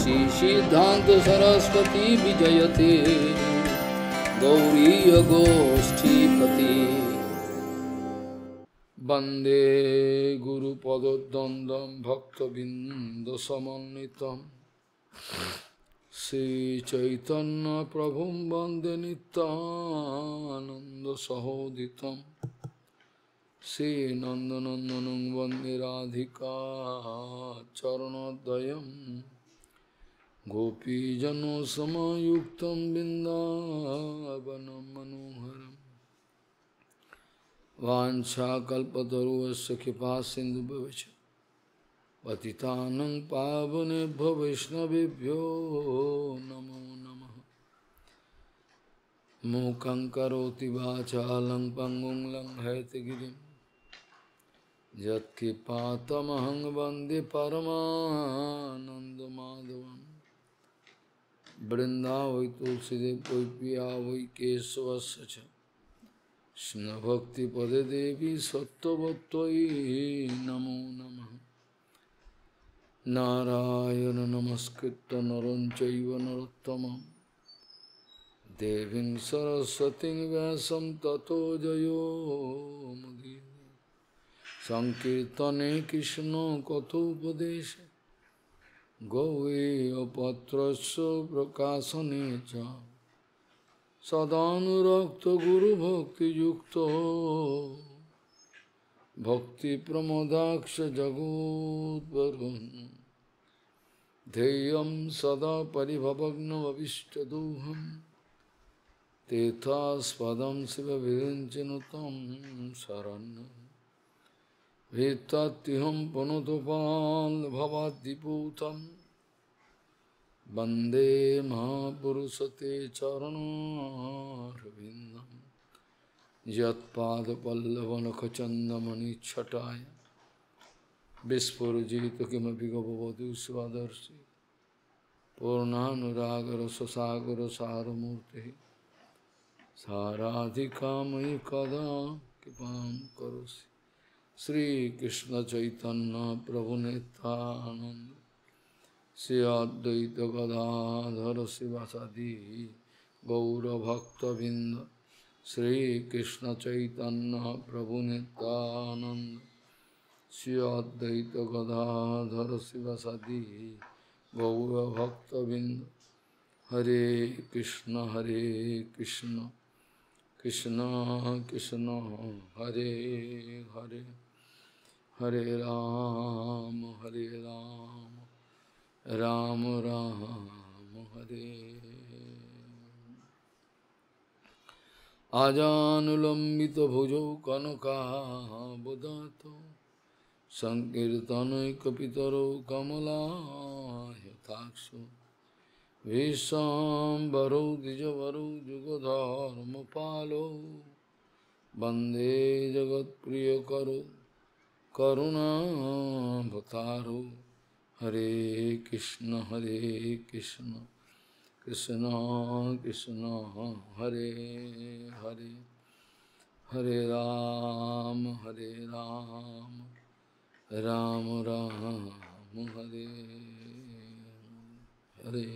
श्री सिद्धांत सरस्वती विजयते गौरीय गोष्ठीपति वंदे गुरुपदद्वन्द्वं भक्तबिंदसमन्वितं श्री चैतन्य प्रभुं वंदे नित्यानंद सहोदितं श्री नंदनंदनं वंदे राधिका चरणोदयं गोपीजनसमायुक्तं बिन्दावनं मनोहरम् वाञ्छाकल्पतरुश्च कृपासिन्धुभ्यश्च पतितानं पावनेभ्यो वैष्णवेभ्यो नमो नमः। मूकं करोति वाचालं पङ्गुं लङ्घयतिगिरिं यत्कृपातमहं वन्दे परमानन्दमाधवम्। वृन्दावै तुलसीदेव वै पिया वै केशवस्य च कृष्णभक्तिपदे देवी सत्त्ववत्त्वयि नमो नमः। नारायण नमस्कृत्य नरं चैव नरोत्तमं देवीं सरस्वतीं व्यासं ततो जयो मुदीरये। संकीर्तने कृष्ण कथोपदेशे गौरीपत्रस्य प्रकाशने च सदानुरक्त गुरुभक्तियुक्तो भक्तिप्रमोदाक्ष जगोद्वरुन् ध्येयं सदा परिभवग्नमविष्टदोहं तीर्थास्पदं शिवविरञ्चनुतं शरण्यं भीत्तात्युहं पुनतपाल्भवाद्दिपूतं वन्दे महापुरुषते चरणारविन्दं यत्पादपल्लवनखचन्दमणिच्छटाय विस्फुरजित किमपि गभवतु स्वदर्शि पूर्णानुरागरससागरसारमूर्तिः साराधिकामयि कदा कृपां करोसि। श्रीकृष्ण चैतन्य प्रभु नित्यानन्द श्री अद्वैत गदाधर शिवासादि गौरभक्तबिंद श्रीकृष्ण चैतन्य प्रभु नित्यानंद श्री अद्वैत गदाधर शिवासादि गौरभक्तबिंद। हरे कृष्ण कृष्ण कृष्ण हरे हरे हरे राम राम राम हरे। आजानुलंबित भुजौ कनकाबुदातो संकीर्तनैकपितरो कमलायताक्षो विश्वाम्बरो द्विजवरो जुगधर्मपालो वन्दे जगत्प्रियकरो करुणावतारो। हरे कृष्ण कृष्ण कृष्ण हरे हरे हरे राम राम राम हरे हरे।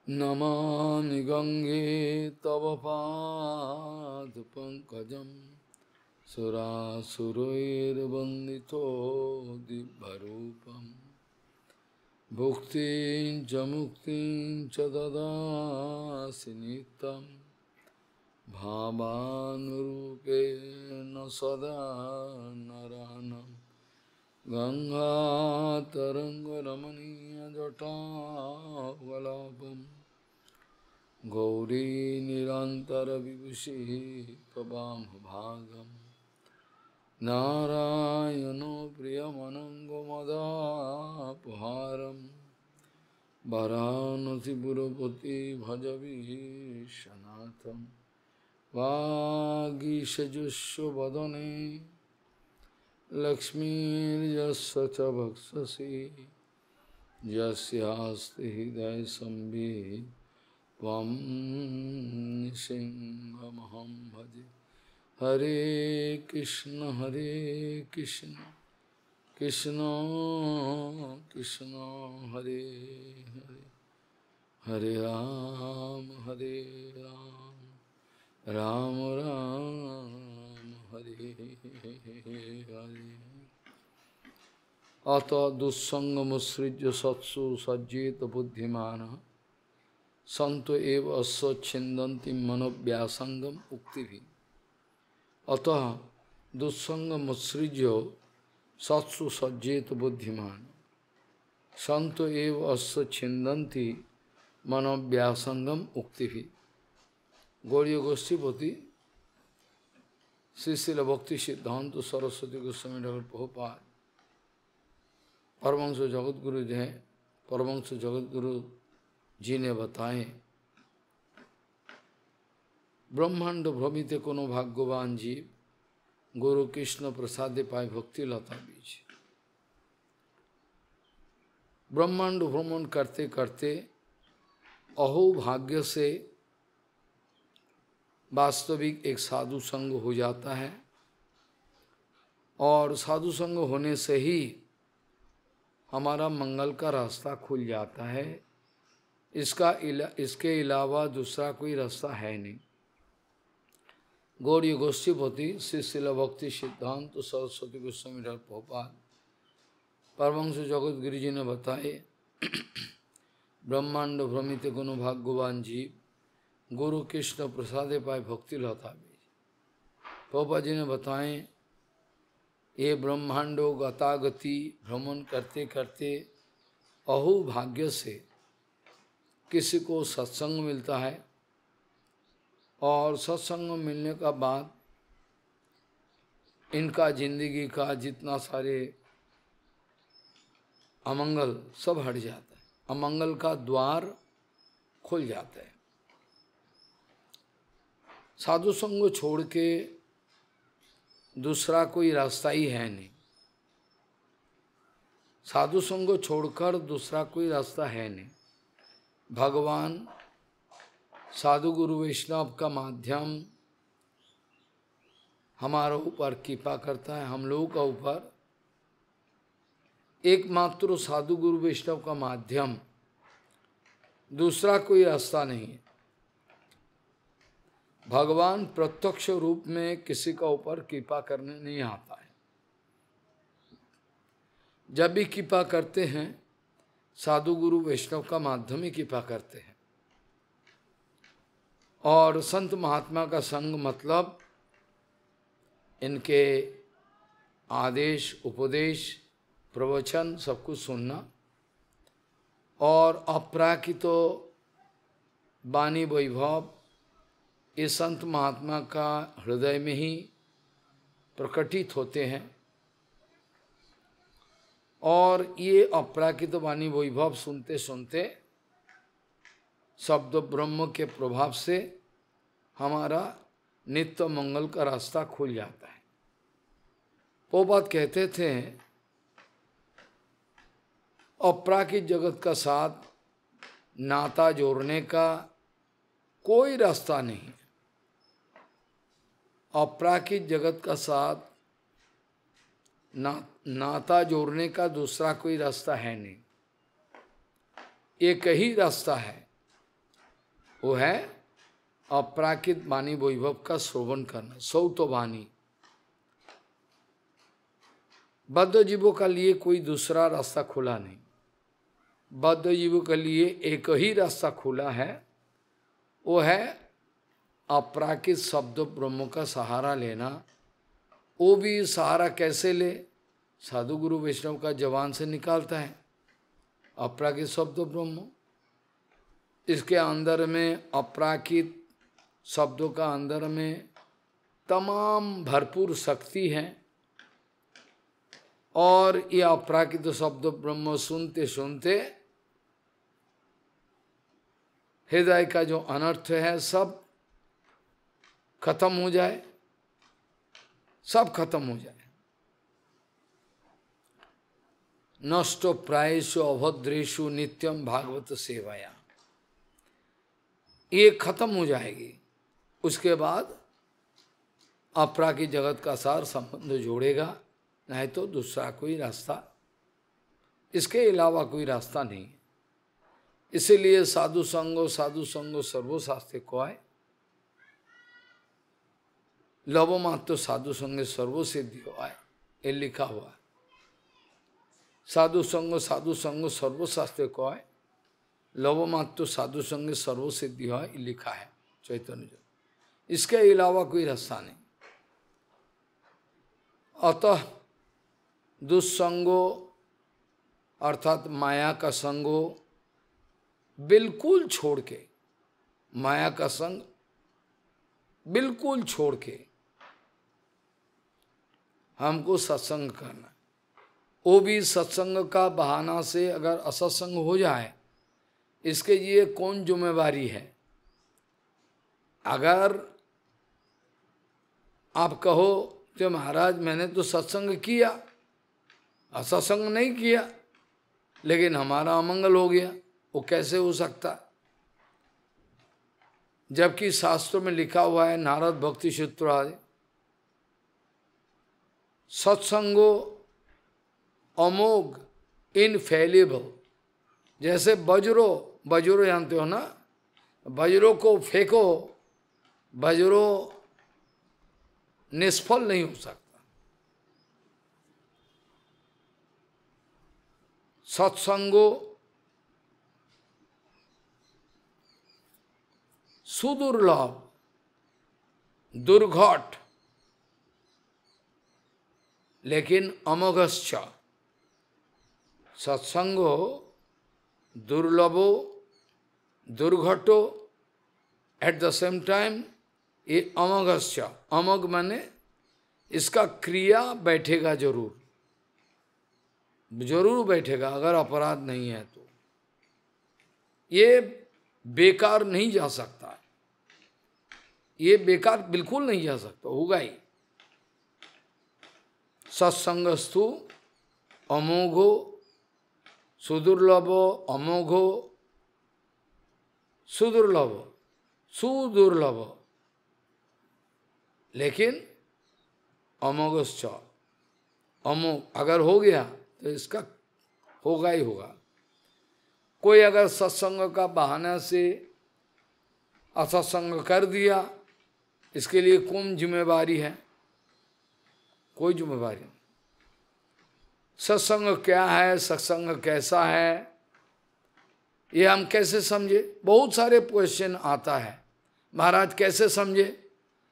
नमामि गंगे तव पाद पंकजं सुरासुरैर्वन्दितो दिव्यरूपम् भुक्तिं च मुक्तिं च ददासि नित्यं भावानुरूपेण सदा नरानं। गंगातरङ्गरमणीयजटावल्लभं गौरी निरन्तरविभूषिः त्ववामभागम्। नारायणो प्रियमनङ्गमदापहारं वरानसिपुरपति भजवीशनाथं। वागीशजुष्वदने लक्ष्मीर्यस्य च भक्षसि यस्यास्ति हृदयसंवित् त्वं नृसिंहमहं भजे। हरे Krishna Krishna Krishna Hare Hare Hare Ram Ram Ram Hare Hare. Ata dussanga satsu sajjeta buddhimana santo eva asya chindanti manobhyasangam uktivi. Ata dussanga satsu sajjeta buddhimana santo eva asya chindanti manobhyasangam uktivi. Gauriya Goshtipati Sri Srila Bhakti Siddhanta Saraswati Goswami Thakur Prabhupada Paramhans जगतगुरु जो हैं, परमहंस जगतगुरु जी ने बताए, ब्रह्मांड भ्रमित कोनो भाग्यवान जीव गुरु कृष्ण प्रसादे पाए भक्ति लता बीज। ब्रह्मांड भ्रमण करते करते अहो भाग्य से वास्तविक एक साधु संग हो जाता है, और साधु संग होने से ही हमारा मंगल का रास्ता खुल जाता है। इसके अलावा दूसरा कोई रास्ता है नहीं। गौड़ीय गोष्ठीपति श्री श्रील भक्ति सिद्धांत सरस्वती गोस्वामी ठाकुर प्रभुपाद परमहंस जगतगुरु जी ने बताए, ब्रह्मांड भ्रमित गुण भाग्यवान जीव गुरु कृष्ण प्रसादे पाए भक्ति लता बीज। प्रभुपाद जी ने बताए, ये ब्रह्मांडो गतागति भ्रमण करते करते अहो भाग्य से किसी को सत्संग मिलता है, और सत्संग मिलने का बाद इनका जिंदगी का जितना सारे अमंगल सब हट जाता है, अमंगल का द्वार खुल जाता है। साधु संग छोड़ के दूसरा कोई रास्ता ही है नहीं। साधु संग छोड़कर दूसरा कोई रास्ता है नहीं। भगवान साधु गुरु वैष्णव का माध्यम हमारे ऊपर कृपा करता है, हम लोगों का ऊपर एकमात्र साधु गुरु वैष्णव का माध्यम, दूसरा कोई रास्ता नहीं है। भगवान प्रत्यक्ष रूप में किसी का ऊपर कृपा करने नहीं आता है। जब भी कृपा करते हैं साधु गुरु वैष्णव का माध्यम ही कृपा करते हैं। और संत महात्मा का संग मतलब इनके आदेश उपदेश प्रवचन सब कुछ सुनना, और अपराकित वाणी वैभव ये संत महात्मा का हृदय में ही प्रकटित होते हैं। और ये अपराकित वाणी वैभव सुनते सुनते शब्द ब्रह्म के प्रभाव से हमारा नित्य मंगल का रास्ता खुल जाता है। वो बात कहते थे, अपराकित जगत का साथ नाता जोड़ने का कोई रास्ता नहीं। अपराकित जगत का साथ नाता जोड़ने का दूसरा कोई रास्ता है नहीं। एक ही रास्ता है, वो है अपराकित वाणी वैभव का श्रवण करना, सौत वाणी। बद्ध जीवों का लिए कोई दूसरा रास्ता खुला नहीं। बद्ध जीवों के लिए एक ही रास्ता खुला है, वो है अपराकित शब्द ब्रह्म का सहारा लेना। वो भी सहारा कैसे ले? साधु गुरु वैष्णव का जवान से निकालता है अपराकित शब्द ब्रह्म। इसके अंदर में अपराकित शब्दों का अंदर में तमाम भरपूर शक्ति है, और ये अपराकित शब्द ब्रह्म सुनते सुनते हृदय का जो अनर्थ है सब खत्म हो जाए, सब खत्म हो जाए। नष्टो प्रायेषु अभद्रेषु नित्यम भागवत सेवाया, ये खत्म हो जाएगी। उसके बाद अपराकित जगत का सार संबंध जोड़ेगा नहीं तो दूसरा कोई रास्ता, इसके अलावा कोई रास्ता नहीं। इसीलिए साधु संगो सर्वशास्त्रे कॉय, लवो मात्र साधु संगे सर्व सिद्धि हो आए, ये लिखा हुआ है। साधु संगो सर्वशास्त्रे कॉय, लवो मात्र साधु संगे सर्व सिद्धि हो, ये लिखा है चैतन्य जो। इसके अलावा कोई रास्ता नहीं। अतः दुस्संगो अर्थात माया का संगो बिल्कुल छोड़ के, माया का संग बिल्कुल छोड़ के हमको सत्संग करना। वो भी सत्संग का बहाना से अगर असत्संग हो जाए, इसके लिए कौन जिम्मेवारी है? अगर आप कहो कि महाराज मैंने तो सत्संग किया, असत्संग नहीं किया, लेकिन हमारा अमंगल हो गया, वो कैसे हो सकता? जबकि शास्त्रों में लिखा हुआ है, नारद भक्ति सूत्र आदि, सत्संगो अमोघ इनफेलिबल। जैसे वज्रो, वज्रो जानते हो ना, वज्रों को फेंको, वज्रो निष्फल नहीं हो सकता। सत्संगो सुदुर्लभ दुर्घट लेकिन अमोघश्च। सत्संगो दुर्लभो दुर्घटो एट द सेम टाइम ये अमोघश्च। अमोघ माने इसका क्रिया बैठेगा, जरूर जरूर बैठेगा, अगर अपराध नहीं है तो। ये बेकार नहीं जा सकता, ये बेकार बिल्कुल नहीं जा सकता, होगा ही। सत्संगस्तु अमोघो सुदुर्लभो, अमोघो सुदुर्लभ, सुदुर्लभ लेकिन अमोघश्च। अमोघ अगर हो गया तो इसका होगा ही होगा। कोई अगर सत्संग का बहाना से असत्संग कर दिया, इसके लिए कौन जिम्मेवारी है? कोई जिम्मेवारी नहीं। सत्संग क्या है, सत्संग कैसा है, ये हम कैसे समझे? बहुत सारे क्वेश्चन आता है, महाराज कैसे समझे?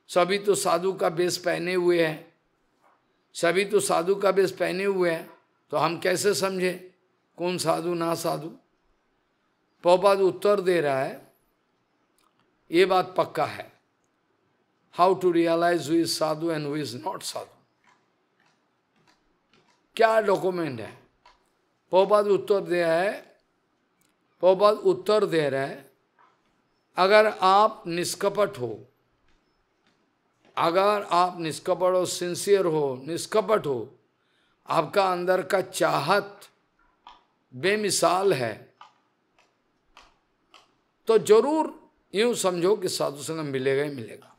सभी तो साधु का वेश पहने हुए हैं, सभी तो साधु का वेश पहने हुए हैं, तो हम कैसे समझे कौन साधु ना साधु? प्रभुपाद उत्तर दे रहा है, ये बात पक्का है। How to realise who is sadhu and who is not sadhu, क्या डॉक्यूमेंट है? प्रभुपाद उत्तर दे रहा है, प्रभुपाद उत्तर दे रहा है, अगर आप निष्कपट हो, अगर आप निष्कपट हो, सिंसियर हो, निष्कपट हो, आपका अंदर का चाहत बेमिसाल है, तो जरूर यूं समझो कि साधु संग मिलेगा ही मिलेगा।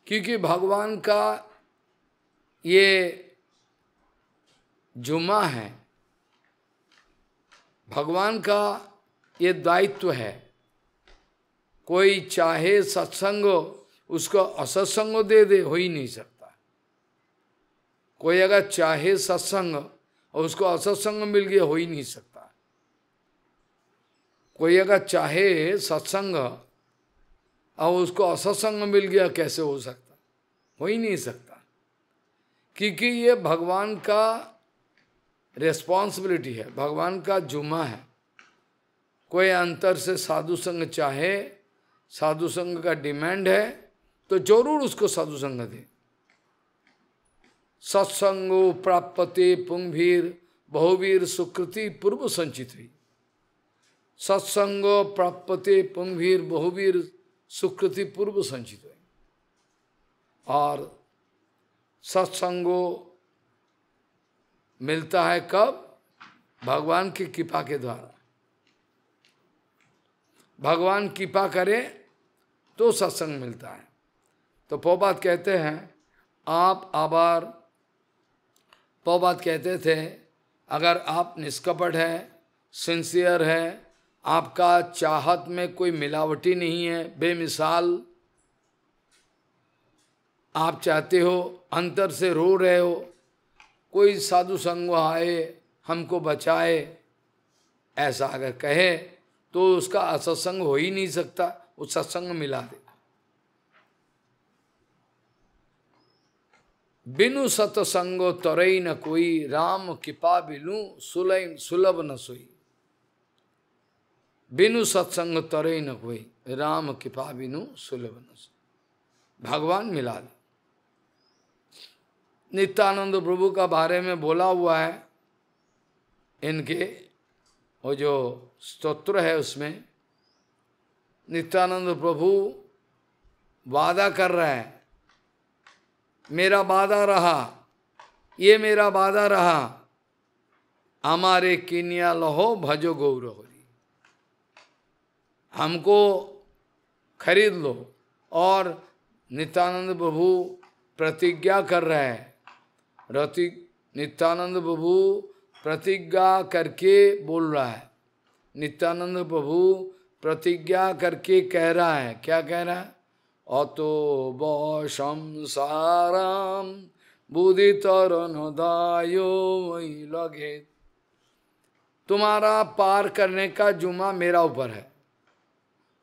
क्योंकि भगवान का ये जुम्मा है, भगवान का ये दायित्व है। कोई चाहे सत्संग उसको असत्संग दे दे, हो ही नहीं सकता। कोई अगर चाहे सत्संग और उसको असत्संग मिल गया, हो ही नहीं सकता। कोई अगर चाहे सत्संग और उसको असत्संग मिल गया, कैसे हो सकता? हो ही नहीं सकता। क्योंकि ये भगवान का रिस्पॉन्सिबिलिटी है, भगवान का जुम्मा है। कोई अंतर से साधु संग चाहे, साधु संग का डिमांड है, तो जरूर उसको साधु संग दे। सत्संगो प्राप्यते पुंभीर बहुवीर सुकृति पूर्व संचित हुई। सत्संगो प्राप्यते पुंभीर बहुवीर सुकृति पूर्व संचित हुई। और सत्संगो मिलता है कब? भगवान की कृपा के द्वारा। भगवान कृपा करे तो सत्संग मिलता है। तो प्रभुपाद कहते हैं, आप आबार प्रभुपाद कहते थे, अगर आप निष्कपट है, सिंसियर है, आपका चाहत में कोई मिलावटी नहीं है, बेमिसाल आप चाहते हो, अंतर से रो रहे हो, कोई साधु संग आए हमको बचाए, ऐसा अगर कहे तो उसका असत्संग हो ही नहीं सकता, वो सत्संग मिला दे। बिनु सतसंगो तरई न कोई, राम कृपा बिनु सुलभ न सोई। बिनु सत्संग तरई न कोई, राम कृपा बिनु सुलभ न सोई। भगवान मिला दे। नित्यानंद प्रभु का बारे में बोला हुआ है, इनके वो जो स्तोत्र है उसमें नित्यानंद प्रभु वादा कर रहा है, मेरा वादा रहा, ये मेरा वादा रहा, हमारे किनिया लहो भजो गौर होरी, हमको खरीद लो। और नित्यानंद प्रभु प्रतिज्ञा कर रहे हैं, नित्यानंद प्रभु प्रतिज्ञा करके बोल रहा है, नित्यानंद प्रभु प्रतिज्ञा करके कह रहा है, क्या कह रहा है? अतो संसाराम बुद्धि तरनदायो वही लगे, तुम्हारा पार करने का जुम्मा मेरा ऊपर है,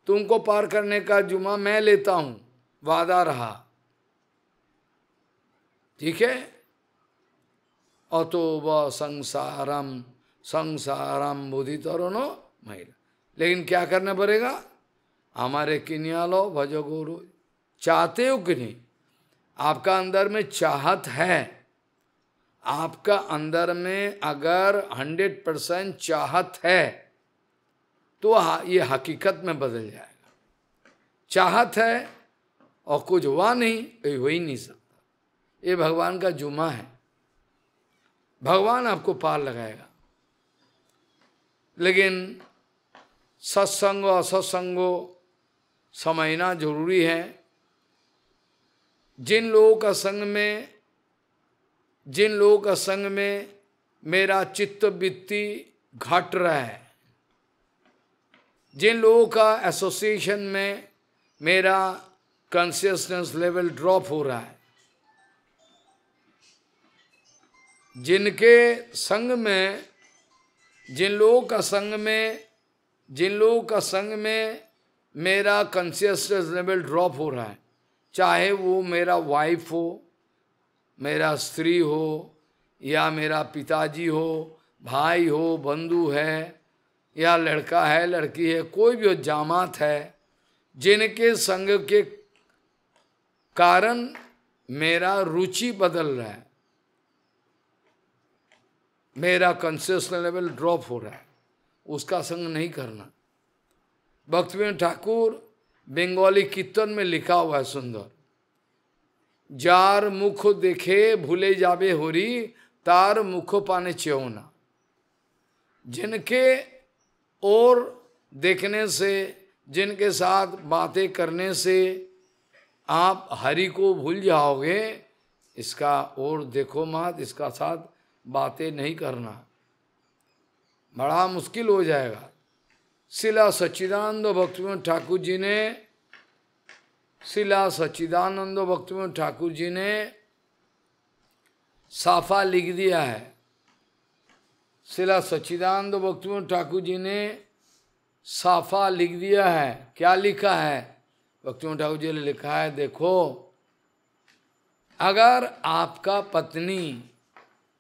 तुमको पार करने का जुम्मा मैं लेता हूं, वादा रहा, ठीक है। अतो संसारम संसारम बुद्धि तरुणो महिला, लेकिन क्या करना पड़ेगा? हमारे किन्यालो भजो गुरु। चाहते हो कि नहीं? आपका अंदर में चाहत है, आपका अंदर में अगर 100% चाहत है तो ये हकीकत में बदल जाएगा। चाहत है और कुछ हुआ नहीं, तो हो ही नहीं सकता। ये भगवान का जुम्मा है, भगवान आपको पार लगाएगा। लेकिन सत्संग और असत्संगो समझना जरूरी है। जिन लोगों का संग में मेरा चित्त वृत्ति घट रहा है, जिन लोगों का एसोसिएशन में मेरा कॉन्शियसनेस लेवल ड्रॉप हो रहा है, जिनके संग में, जिन लोगों का संग में मेरा कॉन्शियसनेस लेवल ड्रॉप हो रहा है, चाहे वो मेरा वाइफ हो, मेरा स्त्री हो, या मेरा पिताजी हो, भाई हो, बंधु है, या लड़का है, लड़की है, कोई भी हो, जामात है, जिनके संग के कारण मेरा रुचि बदल रहा है, मेरा कॉन्शियसनेस लेवल ड्रॉप हो रहा है, उसका संग नहीं करना। भक्तिविनोद ठाकुर बंगाली कीर्तन में लिखा हुआ है सुंदर, जार मुख देखे भूले जाबे होरी, तार मुख पाने चेवना। जिनके और देखने से, जिनके साथ बातें करने से आप हरि को भूल जाओगे, इसका और देखो मत, इसका साथ बातें नहीं करना, बड़ा मुश्किल हो जाएगा। शिला सच्चिदानंद भक्तिविनोद ठाकुर जी ने, शिला सच्चिदानंद भक्तिविनोद ठाकुर जी ने साफा लिख दिया है। शिला सच्चिदानंद भक्तिविनोद ठाकुर जी ने साफा लिख दिया है। क्या लिखा है? भक्तिविनोद ठाकुर जी ने लिखा है, देखो अगर आपका पत्नी,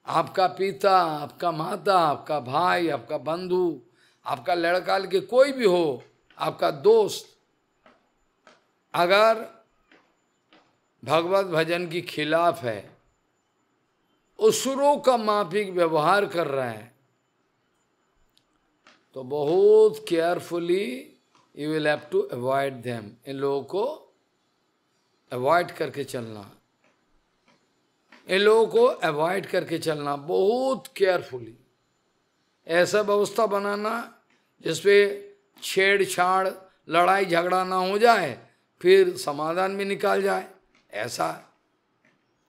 आपका पिता, आपका माता, आपका भाई, आपका बंधु, आपका लड़का के कोई भी हो, आपका दोस्त, अगर भगवत भजन की खिलाफ है, असुरों का माफिक व्यवहार कर रहा है, तो बहुत carefully you will have to avoid them. इन लोगों को अवॉइड करके चलना, इन लोगों को अवॉइड करके चलना, बहुत केयरफुली। ऐसा व्यवस्था बनाना जिसपे छेड़छाड़, लड़ाई झगड़ा ना हो जाए, फिर समाधान भी निकाल जाए। ऐसा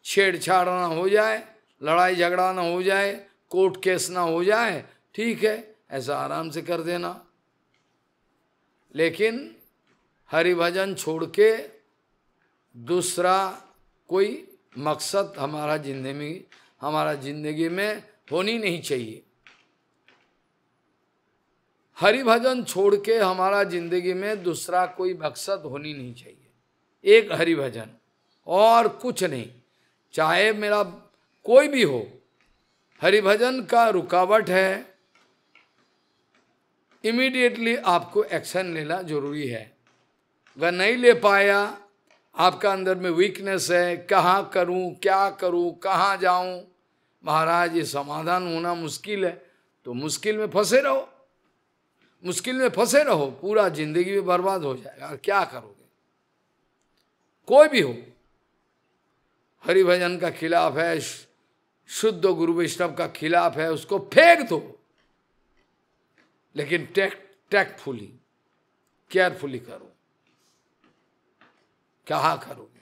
छेड़छाड़ ना हो जाए, लड़ाई झगड़ा ना हो जाए, कोर्ट केस ना हो जाए, ठीक है, ऐसा आराम से कर देना। लेकिन हरि भजन छोड़ के दूसरा कोई मकसद हमारा जिंदगी में होनी नहीं चाहिए। हरि भजन छोड़ के हमारा जिंदगी में दूसरा कोई मकसद होनी नहीं चाहिए। एक हरि भजन और कुछ नहीं, चाहे मेरा कोई भी हो। हरि भजन का रुकावट है, इमीडिएटली आपको एक्शन लेना जरूरी है। अगर नहीं ले पाया, आपका अंदर में वीकनेस है, कहाँ करूं, क्या करूं, कहाँ जाऊं, महाराज ये समाधान होना मुश्किल है, तो मुश्किल में फंसे रहो, मुश्किल में फंसे रहो, पूरा जिंदगी में बर्बाद हो जाएगा। क्या करोगे? कोई भी हो, हरि भजन का खिलाफ है, शुद्ध गुरु वैष्णव का खिलाफ है, उसको फेंक दो, लेकिन टैक्टफुली, केयरफुली करो। क्या करोगे?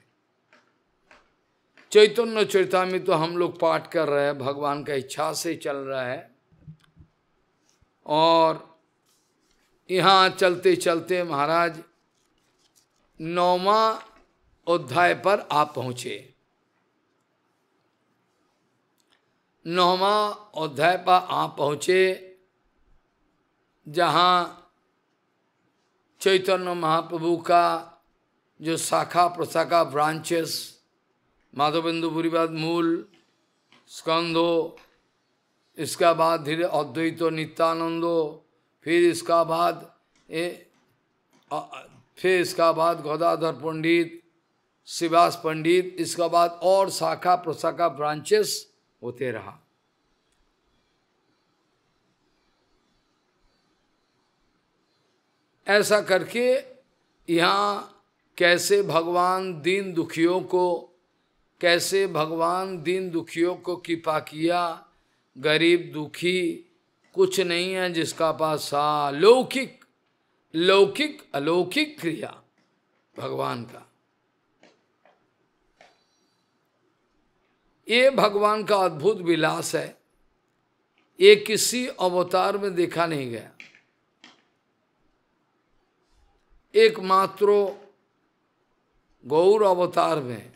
चैतन्य चरितामृत तो हम लोग पाठ कर रहे हैं, भगवान का इच्छा से चल रहा है। और यहाँ चलते चलते महाराज 9वां अध्याय पर आप पहुंचे। 9वां अध्याय पर आप पहुंचे, जहाँ चैतन्य महाप्रभु का जो शाखा प्रशाखा ब्रांचेस, माधवेंद्र पुरीवाद मूल स्कंदो, इसका बाद धीरे अद्वैतो नित्यानंदो, फिर इसका बाद गदाधर पंडित, शिवास पंडित, इसका बाद और शाखा प्रशाखा ब्रांचेस होते रहा। ऐसा करके यहाँ कैसे भगवान दीन दुखियों को कृपा किया। गरीब दुखी कुछ नहीं है जिसका पास अलौकिक क्रिया भगवान का। ये भगवान का अद्भुत विलास है, ये किसी अवतार में देखा नहीं गया। एकमात्र गौर अवतार में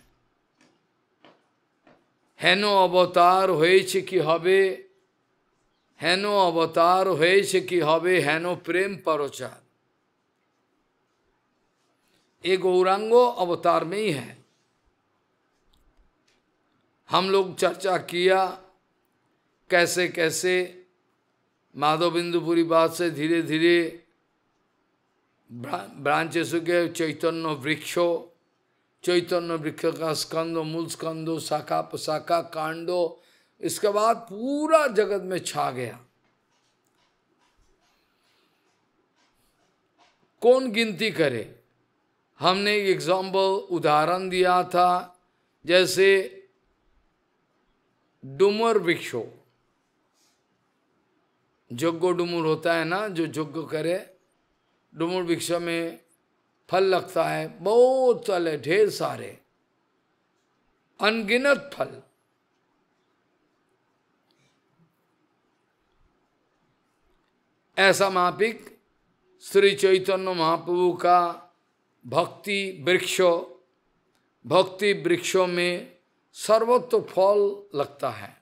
हेनो अवतार হয়েছে কি হবে, हेनो अवतार হয়েছে কি হবে, हेनो प्रेम प्रचार। ये गौरांगो अवतार में ही है। हम लोग चर्चा किया कैसे कैसे माधवेंद्रपुरी बात से धीरे धीरे ब्रांचेस के चैतन्य वृक्ष का स्कंदो, मूल स्कंदो, शाखा प्रशाखा, कांडो, इसके बाद पूरा जगत में छा गया। कौन गिनती करे? हमने एक एग्जाम्पल उदाहरण दिया था, जैसे डुमर वृक्षो, यज्ञ डुमर होता है ना, जो यज्ञ करे, डुमर वृक्ष में फल लगता है, बहुत फल है, ढेर सारे, अनगिनत फल। ऐसा मापिक श्री चैतन्य महाप्रभु का भक्ति वृक्षों में सर्वत्र फल लगता है।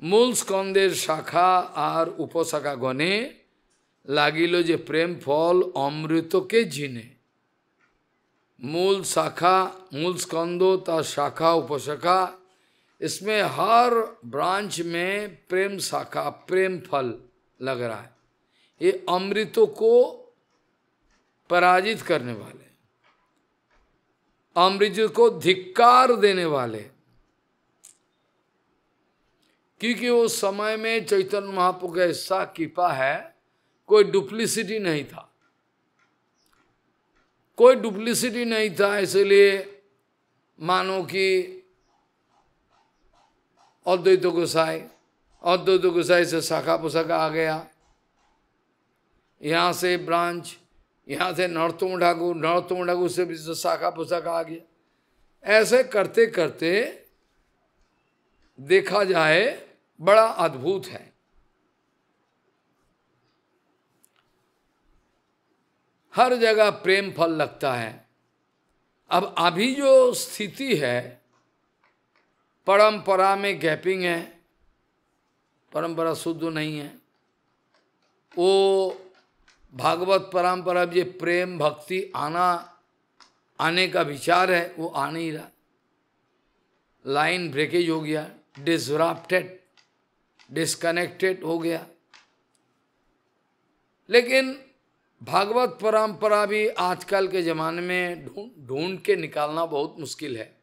मूल स्कंदेर शाखा और उपशाखा गणे लागिलो जे प्रेम फल अमृत के जिने। मूल स्कंदो ता शाखा उपशाखा, इसमें हर ब्रांच में प्रेम शाखा, प्रेम फल लग रहा है। ये अमृतों को पराजित करने वाले, अमृत को धिक्कार देने वाले, क्योंकि उस समय में चैतन्य महाप्रभु का ऐसा कृपा है, कोई डुप्लिसिटी नहीं था, कोई डुप्लिसिटी नहीं था। इसलिए मानो कि अद्वैत गोसाई से शाखा पुशाखा आ गया, यहाँ से ब्रांच, यहाँ से नरोत्तम ठाकुर से भी शाखा पुशाखा आ गया। ऐसे करते करते देखा जाए बड़ा अद्भुत है। हर जगह प्रेम फल लगता है। अब अभी जो स्थिति है, परंपरा में गैपिंग है, परंपरा शुद्ध नहीं है। वो भागवत परंपरा ये प्रेम भक्ति आने का विचार है, वो आ नहीं रहा। लाइन ब्रेकेज हो गया, डिसरप्टेड, डिस्कनेक्टेड हो गया। लेकिन भागवत परंपरा भी आजकल के जमाने में ढूंढ के निकालना बहुत मुश्किल है।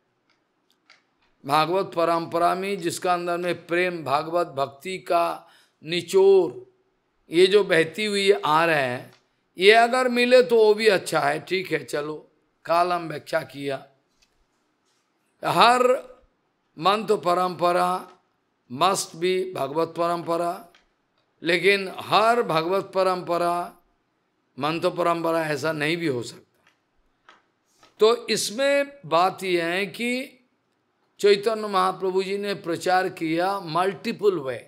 भागवत परंपरा में जिसका अंदर में प्रेम भागवत भक्ति का निचोर ये जो बहती हुई आ रहा है, ये अगर मिले तो वो भी अच्छा है, ठीक है, चलो काल हम व्याख्या किया। हर मंत्र परंपरा मस्ट बी भागवत परंपरा, लेकिन हर भागवत परंपरा मंत्र परंपरा ऐसा नहीं भी हो सकता। तो इसमें बात यह है कि चैतन्य महाप्रभु जी ने प्रचार किया मल्टीपल वे।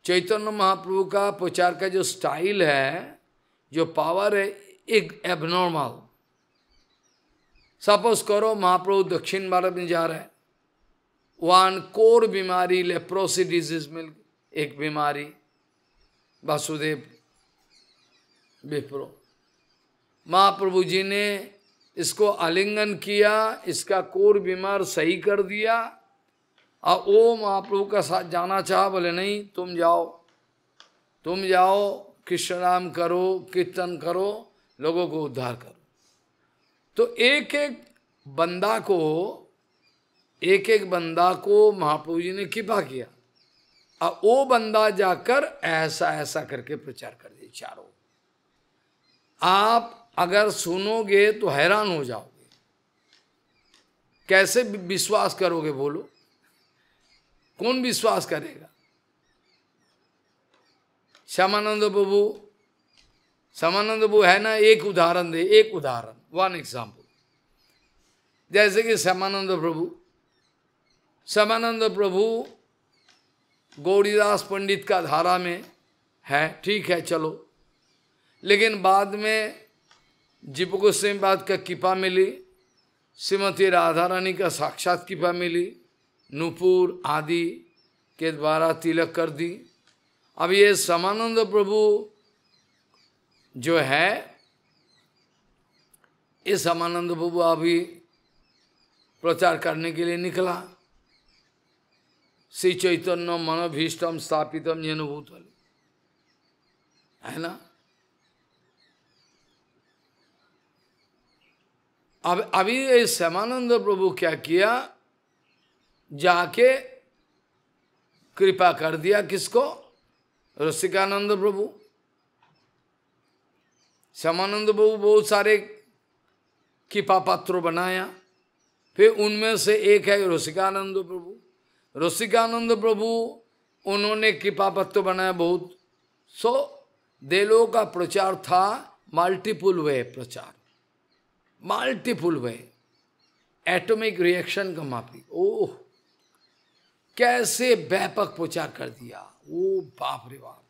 चैतन्य महाप्रभु का प्रचार का जो स्टाइल है, जो पावर है, एक एबनॉर्मल। सपोज करो महाप्रभु दक्षिण भारत में जा रहे हैं, वन कोर बीमारी लेप्रोसी डिजीज में एक बीमारी, वासुदेव विप्रो, महाप्रभु जी ने इसको आलिंगन किया, इसका कोर बीमार सही कर दिया। और वो महाप्रभु का साथ जाना चाहा, बोले नहीं तुम जाओ कृष्ण नाम करो, कीर्तन करो, लोगों को उद्धार करो। तो एक एक बंदा को महाप्रभु जी ने कृपा किया, और वो बंदा जाकर ऐसा ऐसा करके प्रचार कर दिया चारों। आप अगर सुनोगे तो हैरान हो जाओगे, कैसे विश्वास करोगे बोलो? कौन विश्वास करेगा? श्यामानंद प्रभु है ना, एक उदाहरण दे, एक उदाहरण, वन एग्जाम्पल। जैसे कि श्यामानंद प्रभु गौरीदास पंडित का धारा में है, ठीक है चलो, लेकिन बाद में जीव गोस्वामी बात का कृपा मिली, श्रीमती राधा रानी का साक्षात कृपा मिली, नूपुर आदि के द्वारा तिलक कर दी। अब ये श्यामानंद प्रभु जो है, ये श्यामानंद प्रभु अभी प्रचार करने के लिए निकला। श्री चैतन्य मनोभीष्टम स्थापितम येन भूतले, है ना। अब अभी ये श्यामानंद प्रभु क्या किया, जाके कृपा कर दिया किसको? रसिकानंद प्रभु। श्यामानंद प्रभु बहुत सारे कृपा पात्र बनाया, फिर उनमें से एक है रसिकानंद प्रभु। रसिकानंद प्रभु उन्होंने कृपा पात्र बनाया बहुत। सो देलों का प्रचार था मल्टीपल वे प्रचार, मल्टीपल वे, एटॉमिक रिएक्शन का मापी। ओह कैसे व्यापक प्रचार कर दिया, ओ बाप रे बाप।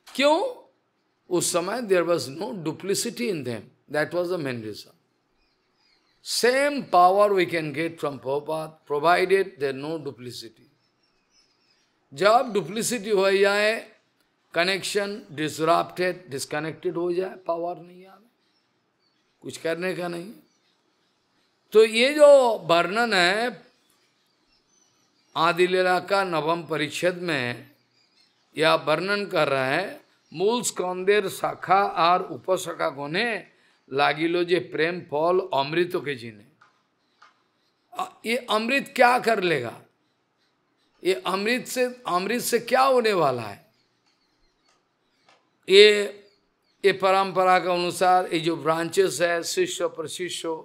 क्यों? उस समय there was no duplicity in them, that was the main reason. Same power we can get from Prabhupada provided there no duplicity. जब डुप्लिसिटी हो जाए, कनेक्शन डिसरप्टेड, डिस्कनेक्टेड हो जाए, पावर नहीं आवे, कुछ करने का नहीं। तो ये जो वर्णन है आदि लीला का नवम परिच्छेद में, यह वर्णन कर रहा है मूल स्कंदेर शाखा और उपशाखा कोने लागिलो जे प्रेम फल अमृत के जीने। ये अमृत क्या कर लेगा? ये अमृत से क्या होने वाला है? ये परंपरा के अनुसार ये जो ब्रांचेस है, शिष्य प्रशिष्य,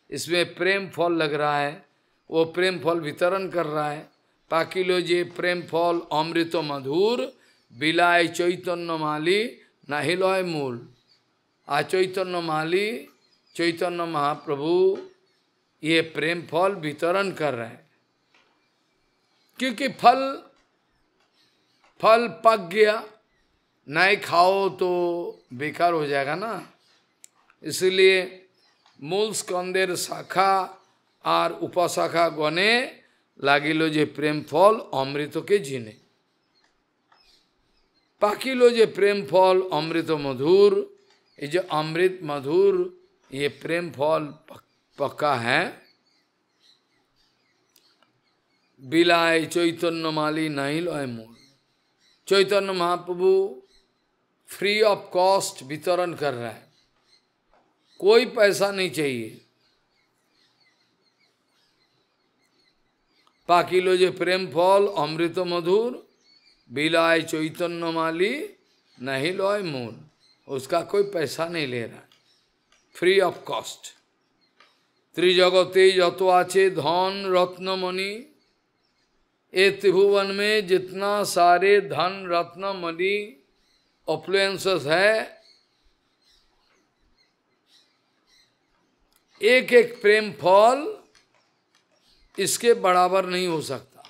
इसमें प्रेम फल लग रहा है, वो प्रेम फल वितरण कर रहा है। पाकिलो जे प्रेम फल अमृत मधुर बिलाय चैतन्य माली नाहिलय मूल। चैतन्य माली चैतन्य महाप्रभु ये प्रेम फल वितरण कर रहे हैं। क्योंकि फल पक गया, नहीं खाओ तो बेकार हो जाएगा ना। इसलिए मूल स्कंदेर शाखा और उपशाखा गणे लागिलो जे प्रेम फल अमृत के जिने। पाकिलो जे प्रेम फल अमृत मधुर, ये जो अमृत मधुर ये प्रेम फल पक्का है। बिलाय चैतन्य माली नहीं लय मूल। Chaitanya Mahaprabhu free of cost वितरण कर रहा है, कोई पैसा नहीं चाहिए। पाकिलो जे प्रेम फल अमृत मधुर, बिलाय चैतन्य माली नहीं लय मूल। उसका कोई पैसा नहीं ले रहा, फ्री ऑफ कॉस्ट। त्रिजगते जतो आचे धन रत्न मणि, ये त्रिभुवन में जितना सारे धन रत्न मणि ऑप्लुएंसेस है, एक एक प्रेम फल इसके बराबर नहीं हो सकता।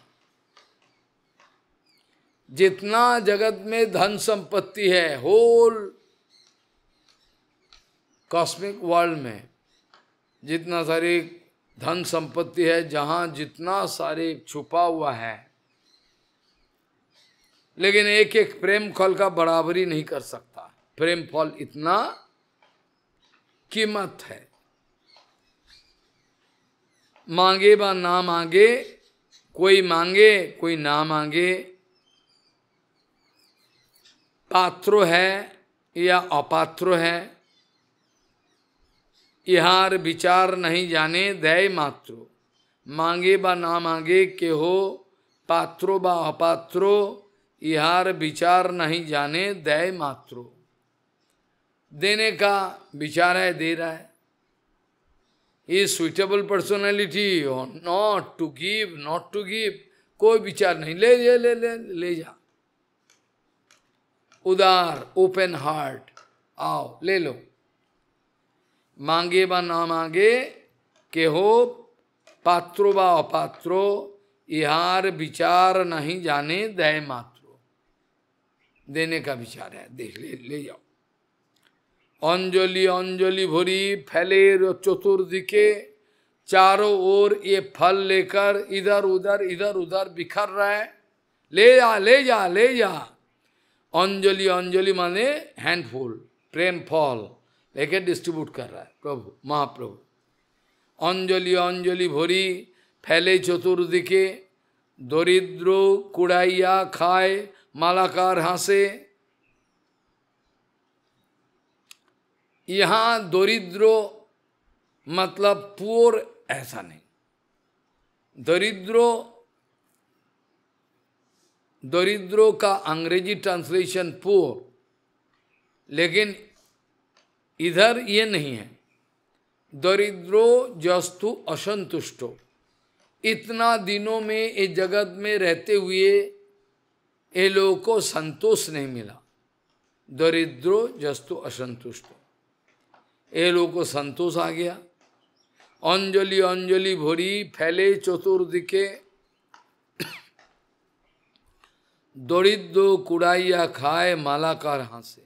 जितना जगत में धन संपत्ति है, होल कॉस्मिक वर्ल्ड में जितना सारी धन संपत्ति है, जहां जितना सारे छुपा हुआ है, लेकिन एक एक प्रेम फल का बराबरी नहीं कर सकता। प्रेम फल इतना कीमत है। मांगे व ना मांगे, कोई मांगे कोई ना मांगे, पात्र है या अपात्र है, इहार विचार नहीं जाने दय मात्र। मांगे व ना मांगे के हो, पात्रो व अपात्रो, इहार विचार नहीं जाने दय मात्र। देने का विचार है, दे रहा है। इज सुइटेबल पर्सनैलिटी और not to give, not to give, कोई विचार नहीं, ले ले ले ले ले जा। उदार ओपन हार्ट, आओ ले लो। मांगे व ना मांगे के हो, पात्रो व अपात्रो, इहार विचार नहीं जाने दय मात्र। देने का विचार है, देख ले जाओ। अंजलि अंजलि भरी फैले चतुर्दिके, चारों ओर ये फल लेकर इधर उधर बिखर रहा है। ले जा ले जा ले जा। अंजलि अंजलि माने हैंडफुल, प्रेम फल लेके डिस्ट्रीब्यूट कर रहा है प्रभु महाप्रभु। अंजलि अंजलि भरी फैले चतुर्दिके, दरिद्र कुड़ाइया खाए मालाकार हासे। यहां दरिद्र मतलब पुअर ऐसा नहीं, दरिद्रों का अंग्रेजी ट्रांसलेशन पुअर, लेकिन इधर ये नहीं है। दरिद्रो जस्तु असंतुष्टो, इतना दिनों में इस जगत में रहते हुए ये लोगों को संतोष नहीं मिला। दरिद्रो जस्तु असंतुष्टो, ये लोगों को संतोष आ गया। अंजलि अंजलि भरी फैले चतुर्दिके, दरिद्र कुड़ाइया खाए मालाकार हंसे।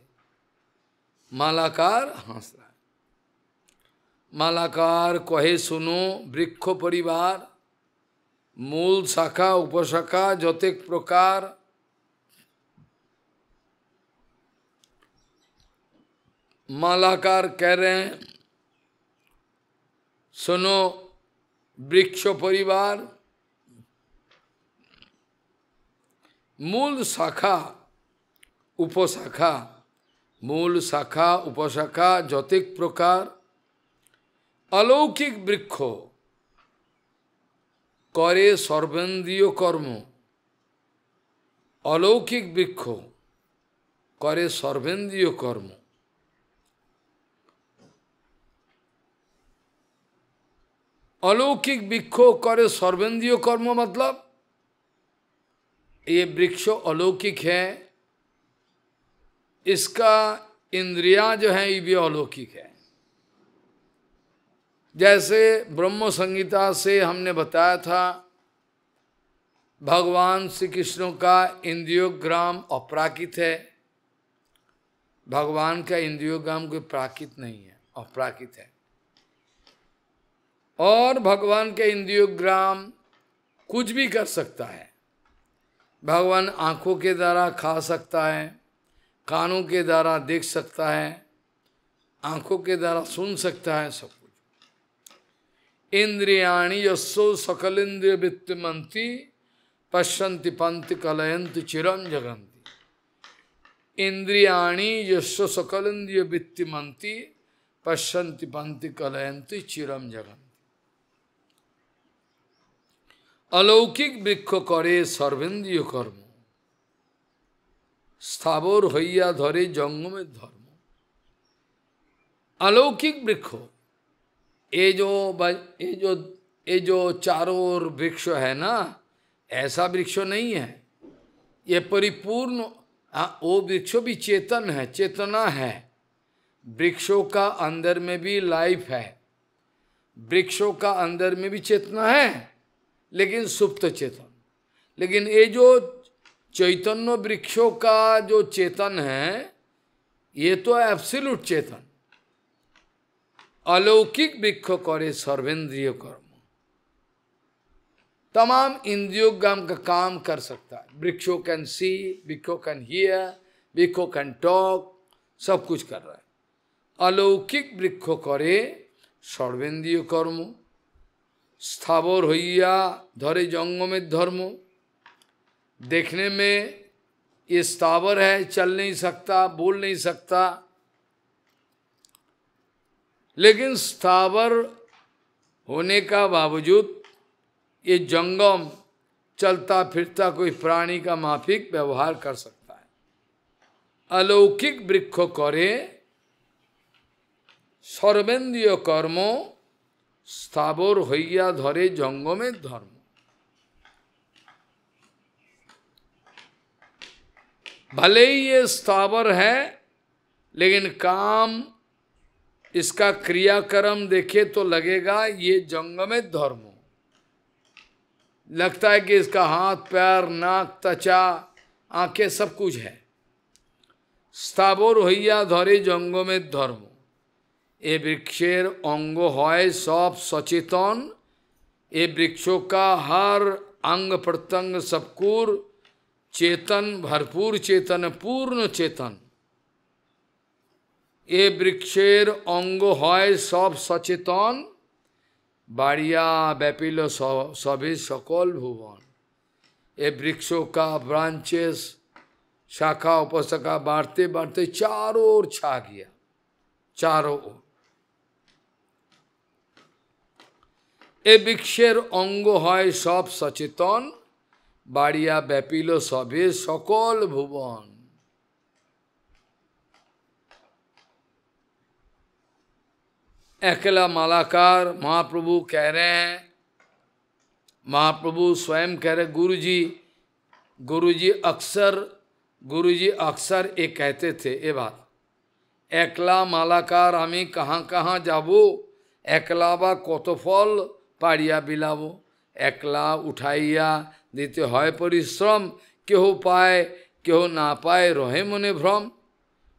मालाकार हंस रहा है। मालाकार कहे सुनो वृक्ष परिवार, मूल शाखा उपशाखा जतेक प्रकार। मालाकार कह रहे हैं सुनो वृक्ष परिवार, मूल शाखा उपशाखा, मूल शाखा उपशाखा जतिक प्रकार। अलौकिक वृक्ष करे सर्वेन्द्रिय कर्म, अलौकिक वृक्ष करे सर्वेन्द्रिय कर्म। अलौकिक वृक्ष करे सर्वेन्द्रिय कर्म मतलब ये वृक्ष अलौकिक है, इसका इंद्रियां जो है ये भी अलौकिक है। जैसे ब्रह्म संहिता से हमने बताया था, भगवान श्री कृष्ण का इंद्रियोग्राम अपराकित है। भगवान का इंद्रियोग्राम कोई प्राकृत नहीं है, अपराकित है। और भगवान का इंद्रियोग्राम कुछ भी कर सकता है। भगवान आंखों के द्वारा खा सकता है, कानों के द्वारा देख सकता है, आंखों के द्वारा सुन सकता है, सब कुछ। इंद्रियाणि यस्सो सकल इंद्रिय वित्तमंती पश्यन्ति पंति कलयंति चिरम जगन्ति। इंद्रियाणि यस्सो सकल इंद्रिय वित्तमंती पश्यन्ति पंति कलयंति चिरम जगन्ति। अलौकिक वृक्ष करे सर्वेन्द्रिय कर्म, स्थावर हইয়া धरे जंगम धर्म। अलौकिक वृक्ष, ये जो चारों ओर वृक्ष है ना, ऐसा वृक्ष नहीं है। ये परिपूर्ण, वो वृक्ष भी चेतन है, चेतना है। वृक्षों का अंदर में भी लाइफ है, वृक्षों का अंदर में भी चेतना है, लेकिन सुप्त चेतन। लेकिन ये जो चैतन्य वृक्षों का जो चेतन है, ये तो एब्सोल्यूट चेतन। अलौकिक वृक्ष करे सर्वेंद्रिय कर्म, तमाम इंद्रियोग्राम का काम कर सकता है। वृक्षों कैन सी, वृक्षों कैन हियर, वृक्षों कैन टॉक, सब कुछ कर रहा है। अलौकिक वृक्ष करे सर्वेंद्रिय कर्म, स्थावर हইয়া धरे जंगमेर धर्म। देखने में ये स्थावर है, चल नहीं सकता, बोल नहीं सकता, लेकिन स्थावर होने का बावजूद ये जंगम चलता फिरता कोई प्राणी का माफिक व्यवहार कर सकता है। अलौकिक वृक्ष करे सर्वेंद्रिय कर्म, स्थावर हইয়া धरे जंगमे धर्म। भले ही ये स्थावर है, लेकिन काम, इसका क्रियाक्रम देखे तो लगेगा ये जंगमे धर्म। लगता है कि इसका हाथ पैर नाक त्वचा आंखें सब कुछ है। स्थावर हইয়া धरे जंगमे धर्म। ये वृक्षेर अंग है सब सचेतन। ये वृक्षों का हर अंग प्रत्यंग सबकुर चेतन, भरपूर चेतन, पूर्ण चेतन। ये वृक्षेर अंग है सब सचेतन। बाड़िया व्यापिल सभी सकल भुवन। ये वृक्षों का ब्रांचेस, शाखा उपशाखा बढ़ते बढ़ते चारों ओर छा गया, चारों ओर। ये वृक्षेर अंग है सब सचेतन। बाड़िया व्यापिल सभी सकल भुवन। अकेला मालाकार महाप्रभु कह रहे हैं, महाप्रभु स्वयं कह रहे, गुरुजी अक्सर ये कहते थे ये बात, एकला मालाकार हमें कहाँ कहाँ जाबो, एकला बा कत फल पाड़िया बिलाबो। एकला उठाइया दिते হয় परिश्रम, केहो पाए केहो ना पाए रहे मने भ्रम।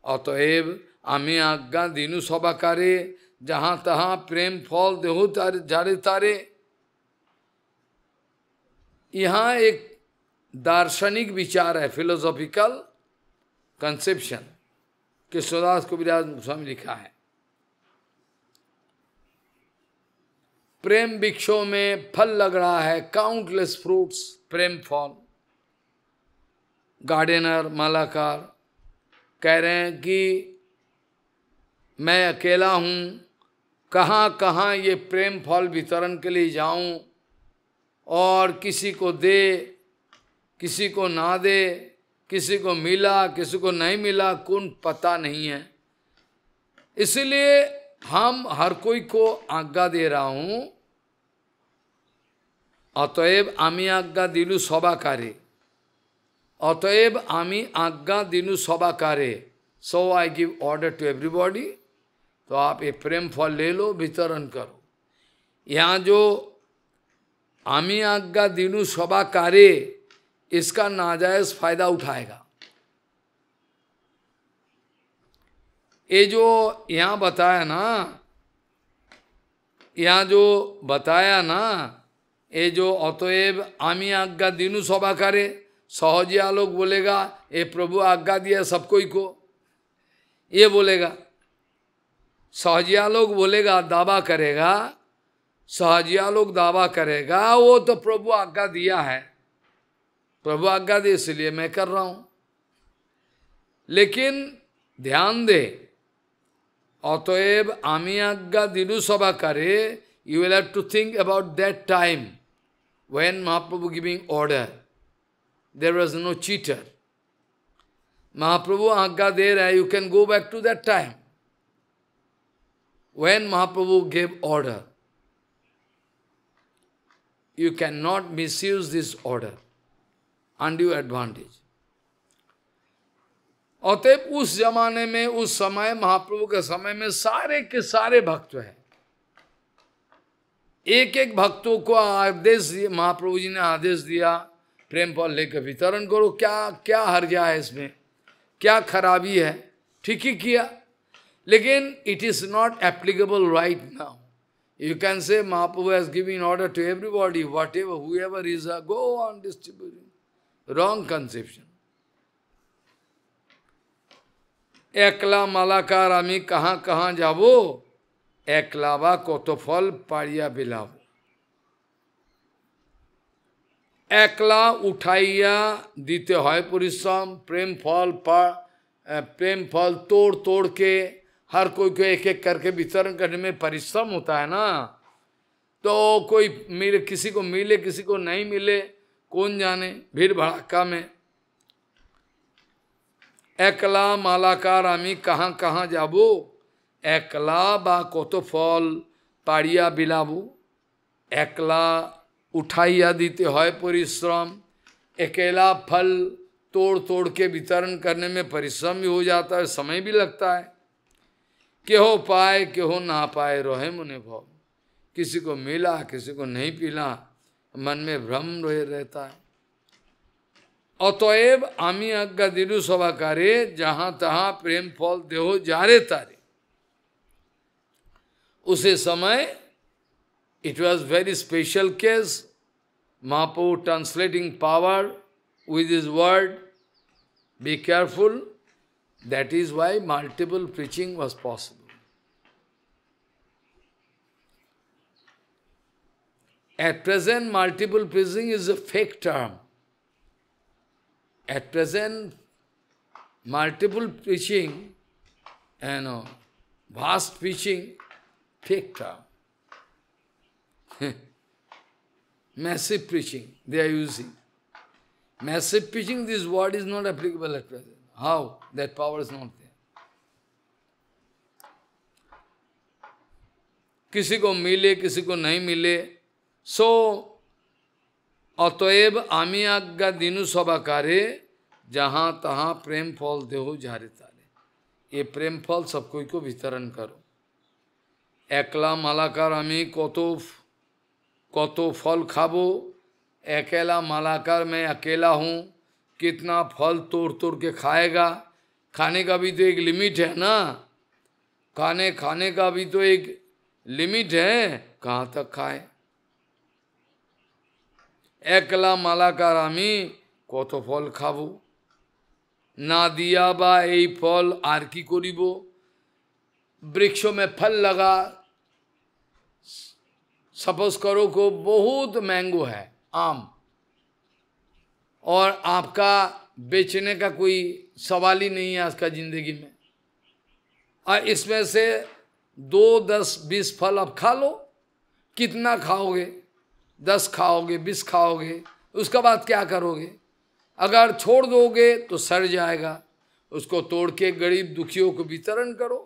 अतएव आमी आज्ञा दिनु सबाकारे, जहाँ तहाँ प्रेम फल देहो तारे जारे तारे। यहाँ एक दार्शनिक विचार है, फिलोसॉफिकल कंसेप्शन, कृष्णदास कबीरदास गोस्वामी लिखा है। प्रेम वृक्षों में फल लग रहा है, काउंटलेस फ्रूट्स, प्रेम फल। गार्डनर मालाकार कह रहे हैं कि मैं अकेला हूँ, कहाँ कहाँ ये प्रेम फल वितरण के लिए जाऊं, और किसी को दे किसी को ना दे, किसी को मिला किसी को नहीं मिला, कौन पता नहीं है। इसलिए हम हर कोई को आज्ञा दे रहा हूं, अतएव आमी आज्ञा दिलु सबाकारे, अतएव आमी आज्ञा दिलु सबाकारे। So I give order to everybody, तो आप ये प्रेम फल ले लो, वितरण करो। यहाँ जो आमी आज्ञा दिनु सभा कारे इसका नाजायज फायदा उठाएगा। ये जो यहाँ बताया ना, यहाँ जो बताया ना, ये जो अतएव आमी आज्ञा दिनु सभा करे, सहजिया लोग बोलेगा ये प्रभु आज्ञा दिया सबको ही को, ये बोलेगा। सहजिया लोग बोलेगा, दावा करेगा, सहजिया लोग दावा करेगा वो तो प्रभु आज्ञा दिया है, प्रभु आज्ञा दे इसलिए मैं कर रहा हूं। लेकिन ध्यान दे, अतएव आमी आज्ञा दिनु सभा करे, you will have to think about that time when Mahaprabhu giving order. There was no cheater. Mahaprabhu आज्ञा दे रहा है, you can go back to that time when Mahaprabhu gave order. You cannot misuse this order, undue advantage. अतएव उस जमाने में, उस समय महाप्रभु के समय में सारे के सारे भक्त हैं। एक एक भक्तों को आदेश दिया, महाप्रभु जी ने आदेश दिया प्रेम फल लेकर वितरण करो। क्या क्या हर्जा है इसमें, क्या खराबी है, ठीक ही किया। लेकिन it is not applicable right now. You can say Mahaprabhu has given order to everybody, whatever, whoever is, go on distributing. Wrong conception. একলা মালাকার আমি কাহা কাহা যাব, একলা বা কত ফল পাড়িয়া বিলাব। একলা উঠাইয়া দিতে হয় পরিশ্রম, प्रेम फल तोड़ तोड़ के हर कोई को एक एक करके वितरण करने में परिश्रम होता है ना। तो कोई मिले, किसी को मिले किसी को नहीं मिले, कौन जाने, भीड़ भड़ाका में। একলা মালাকার আমি কাহা কাহা যাব, একলা বা কত ফল পাড়িয়া বিলাবু। একলা उठाइया दीते হয় परिश्रम, अकेला फल तोड़ तोड़ के वितरण करने में परिश्रम भी हो जाता है, समय भी लगता है। केहो पाए केहो ना पाए रोहे मुने भव। किसी को मिला किसी को नहीं पिला, मन में भ्रम रहता है। अतएव आमी आज्ञा दिनु सभा करे, जहां तहां प्रेम फल देहो जारे तारे। उसे समय it was very special case. Mahaprabhu translating power with his word. Be careful. That is why multiple preaching was possible. At present, multiple preaching is a fake term. At present, multiple preaching, vast preaching, fake term. Massive preaching they are using. Massive preaching, this word is not applicable at present. How? That power is not there. किसी को मिले किसी को नहीं मिले। सो अतएव आमी आज्ञा दिनु सभाकारे, जहां तहां प्रेम फल देहो जारे तारे। ये प्रेम फल सब कोई को वितरण करो। एकला मालाकार आमी कतो फल खाबो, अकेला मालाकार मैं अकेला हूँ, कितना फल तोड़ तोड़ के खाएगा। खाने का भी तो एक लिमिट है ना, खाने का भी तो एक लिमिट है, कहाँ तक खाए। एकला मालाकार आमी कतो फल खाबो, ना दिया बा এই फल आर की करिबो। वृक्षों में फल लगा, सपोज करो को बहुत मैंगो है, आम, और आपका बेचने का कोई सवाल ही नहीं है आज का जिंदगी में, और इसमें से 2, 10, 20 फल आप खा लो। कितना खाओगे? 10 खाओगे, 20 खाओगे, उसके बाद क्या करोगे? अगर छोड़ दोगे तो सड़ जाएगा। उसको तोड़ के गरीब दुखियों को वितरण करो।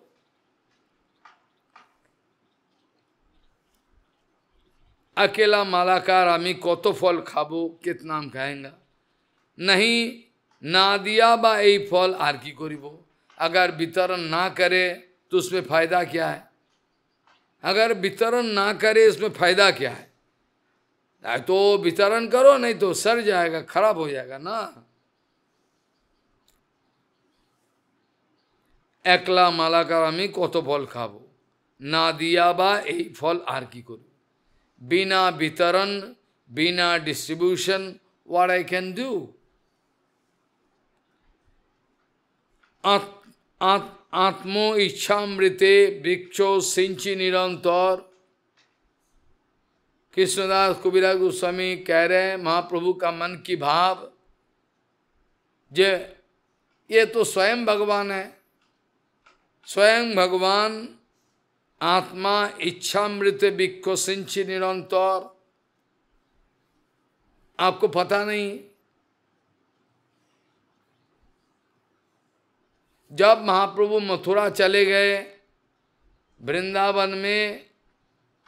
अकेला मालाकार आमी कतो फल खाबो, कितना हम खाएंगा। नहीं ना दिया बा এই फल आर की करिबो। अगर वितरण ना करे तो उसमें फायदा क्या है? अगर वितरण ना करे इसमें फायदा क्या है? तो वितरण करो, नहीं तो सड़ जाएगा, खराब हो जाएगा ना। একলা মালাকার আমি কত ফল খাবো, না দিয়া বা এই ফল আর কি করব, বিনা বিতরণ, বিনা distribution, what I can do? आत्मो इच्छामृते वृक्षो सिंची निरंतर। कृष्णदास कबीरा गोस्वामी कह रहे हैं महाप्रभु का मन की भाव, जे ये तो स्वयं भगवान है, स्वयं भगवान आत्मा इच्छामृत वृक्षो सिंची निरंतर। आपको पता नहीं, जब महाप्रभु मथुरा चले गए, वृंदावन में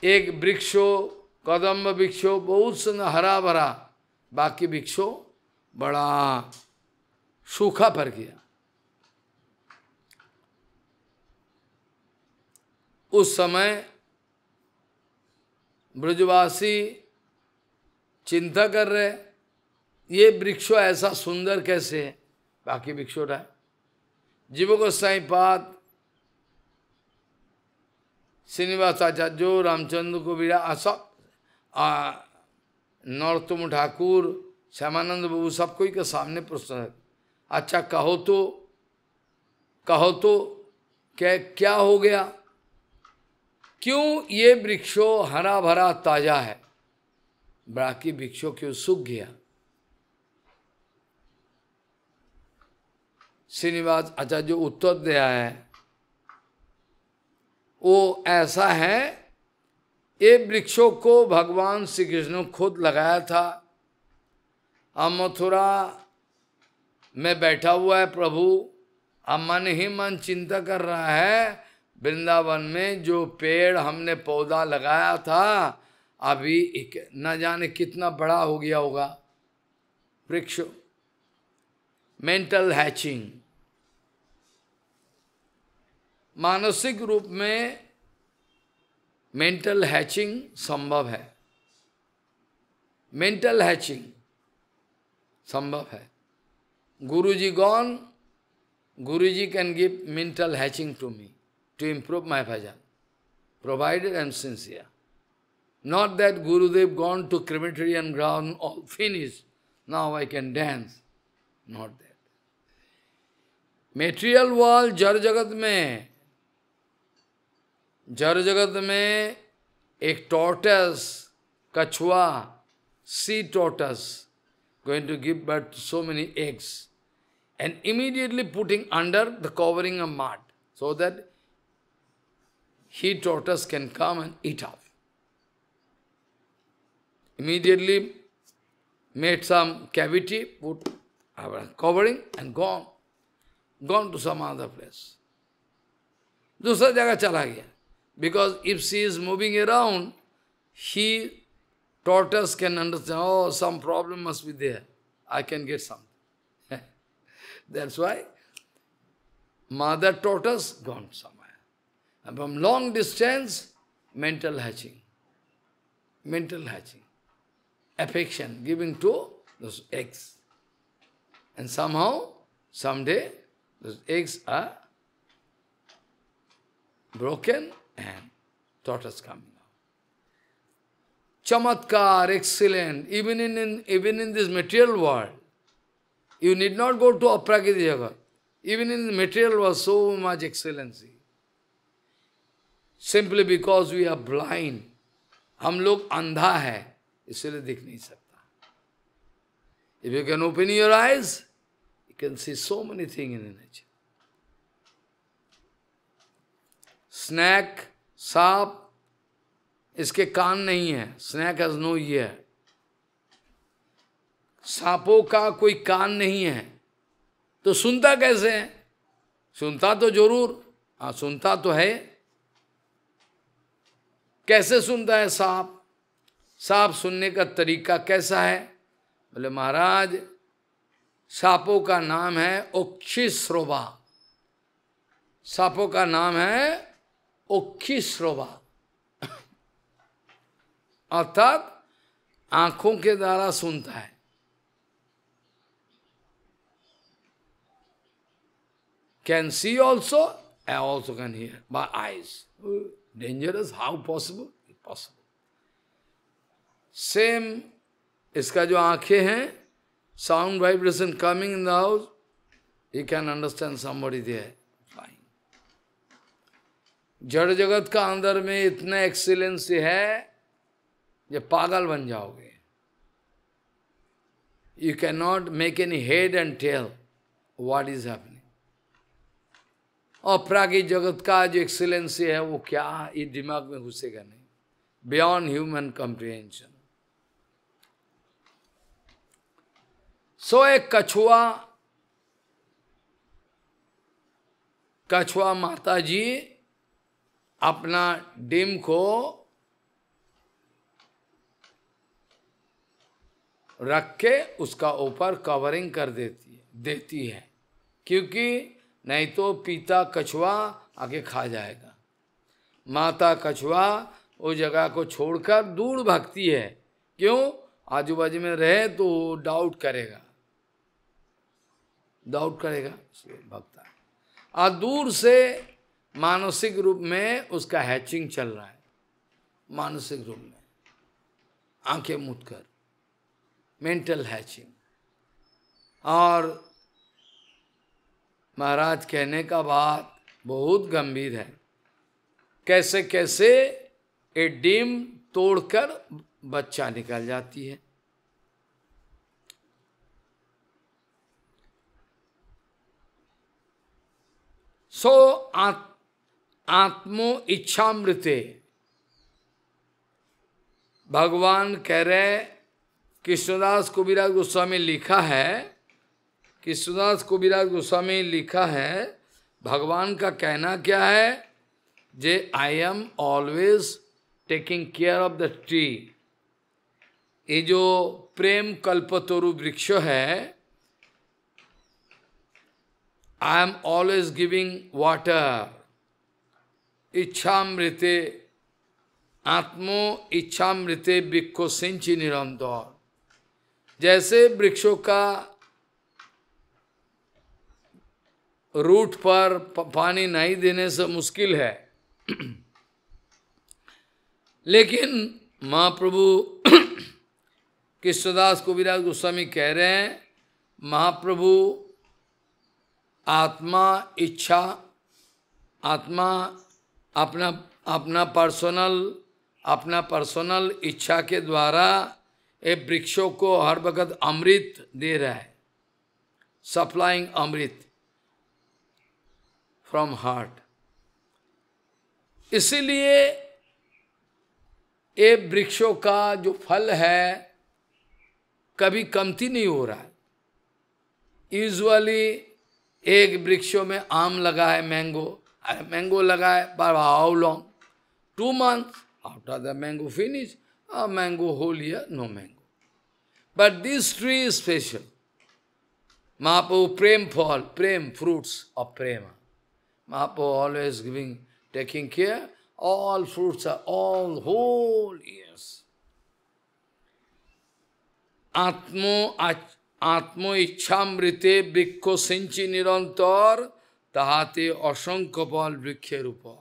एक वृक्षो, कदम्ब वृक्षो बहुत सुंदर हरा भरा, बाकी वृक्षो बड़ा सूखा पड़ गया। उस समय ब्रजवासी चिंता कर रहे, ये वृक्षो ऐसा सुंदर कैसे है, बाकी वृक्षो रहा। जीव गोसाई पाद, श्रीनिवास आचार्य, रामचंद्र कबीरा, सब नरोत्तम ठाकुर, श्यामानंद बाबू, सब कोई के सामने प्रश्न है, अच्छा कहो तो क्या हो गया, क्यों ये वृक्षो हरा भरा ताजा है, बाकी वृक्षो क्यों सूख गया। श्रीनिवास आचार्य उत्तर दिया है, वो ऐसा है, ये वृक्षों को भगवान श्री कृष्ण खुद लगाया था। अब मथुरा में बैठा हुआ है प्रभु, अब मन ही मन चिंता कर रहा है, वृंदावन में जो पेड़ हमने पौधा लगाया था, अभी एक न जाने कितना बड़ा हो गया होगा वृक्ष। मेंटल हैचिंग, मानसिक रूप में मेंटल हैचिंग संभव है, मेंटल हैचिंग संभव है। Guruji gone, Guruji can give mental hatching to me to improve my bhajan, provided I am sincere. Not that Gurudev gone to crematory and ground, all finished, now I can dance. Not that. Material world, जड़ जगत में एक tortoise, कछुआ, sea tortoise, going to give birth to so many eggs, and immediately putting under the covering of mud, so that he tortoise can come and eat up. Immediately made some cavity, put covering and gone to some other place. दूसरा जगह चला गया. Because if she is moving around, tortoise can understand, oh, some problem must be there. I can get something. That's why mother tortoise gone somewhere. And from long distance, mental hatching, affection, giving to those eggs. And somehow, someday, those eggs are broken and tortoise coming out. Chamatkar, excellent, even in this material world. You need not go to Aprakiti Jagat. Even in the material world, so much excellency. Simply because we are blind. हम लोग अंधा है, इसलिए दिख नहीं सकता. If you can open your eyes, you can see so many things in the nature. Snake, सांप, इसके कान नहीं है. Snake has no ear. सांपों का कोई कान नहीं है, तो सुनता कैसे है? सुनता तो जरूर, हाँ सुनता तो है. कैसे सुनता है सांप? सांप सुनने का तरीका कैसा है? बोले महाराज, सांपों का नाम है ओक्षिश्रोवा. सांपों का नाम है ओक्षिश्रोवा, अर्थात आंखों के द्वारा सुनता है, can see also, and also can hear by eyes. Dangerous? How possible? Possible. Same, इसका जो आंखें हैं, sound vibration coming in the house, you can understand somebody there. Fine. जड़ जगत का अंदर में इतना एक्सीलेंस है, ये पागल बन जाओगे. You cannot make any head and tail what is happening. और प्राकृतिक जगत का जो एक्सीलेंसी है वो क्या, ये दिमाग में घुसेगा नहीं. Beyond human comprehension. सो एक कछुआ माता जी अपना डिम को रख के उसका ऊपर कवरिंग कर देती है, क्योंकि नहीं तो पीता कछुआ आके खा जाएगा. माता कछुआ उस जगह को छोड़कर दूर भागती है. क्यों? आजू बाजू में रहे तो डाउट करेगा, इसलिए भागता है. और दूर से मानसिक रूप में उसका हैचिंग चल रहा है, मानसिक रूप में आंखें मूंद कर मेंटल हैचिंग. और महाराज कहने का बात बहुत गंभीर है. कैसे कैसे ये डिम तोड़कर बच्चा निकल जाती है. सो आत्मो इच्छामृते भगवान कह रहे, कृष्णदास कबीरदास गोस्वामी लिखा है, कृष्णदास कबीरदास गोस्वामी लिखा है, भगवान का कहना क्या है, जे I am always taking care of the tree. ये जो प्रेम कल्पतरु वृक्ष है, I am always giving water. इच्छामृते आत्मो इच्छामृते वृक्षो सिंची निरंतर. जैसे वृक्षों का रूट पर पानी नहीं देने से मुश्किल है, लेकिन महाप्रभु कृष्णदास कबीरदास गोस्वामी कह रहे हैं, महाप्रभु आत्मा इच्छा, आत्मा अपना पर्सनल इच्छा के द्वारा ये वृक्षों को हर वक्त अमृत दे रहा है, सप्लाइंग अमृत फ्रॉम हार्ट. इसीलिए ये वृक्षों का जो फल है कभी कमती नहीं हो रहा है. यूजुअली एक वृक्षों में आम लगा है, मैंगो लगा है, पर how long? 2 months. After the mango finish, a mango whole year, no mango. But this tree is special. Mahaprabhu prem fall, prem fruits of prema. Mahaprabhu always taking care. All fruits are all whole years. आत्मो इच्छामृते वृक्षो सिंची निरंतर तहाते असंख्य फल वृक्ष रूप.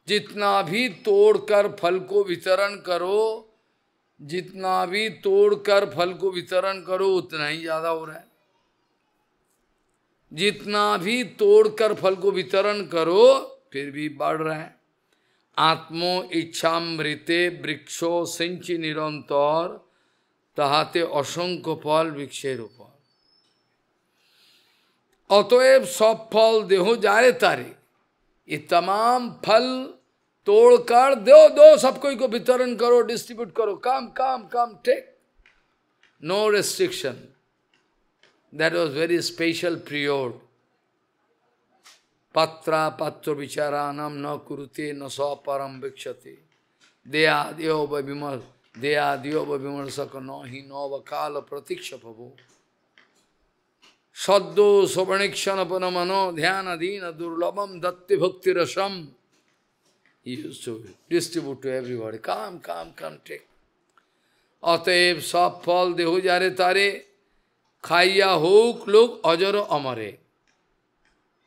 जितना भी तोड़कर फल को वितरण करो, जितना भी तोड़कर फल को वितरण करो उतना ही ज्यादा हो रहा है. जितना भी तोड़कर फल को वितरण करो फिर भी बढ़ रहा है. आत्मो इच्छामृते वृक्षो सिंची निरंतर तहाते असंख्य फल वृक्षे रूप. अतएव सब फल देहो जारे तारे. ये तमाम फल तोड़कर दो सबको को वितरण करो, डिस्ट्रीब्यूट करो, काम take, no restriction. That was very special period. पत्र विचारानम न कुरुते न स परम वीक्षते. देहादियो विमर्शक न ही नव काल प्रतीक्ष भवो. सद्दो स्वणीक्षण मनो ध्यान अधीन दुर्लभम दत्ति भक्ति रसम. He used to distribute to everybody. Come, take. अतएव सब फल देहो जारे तारे, खाइया होक लोग अजर अमरे।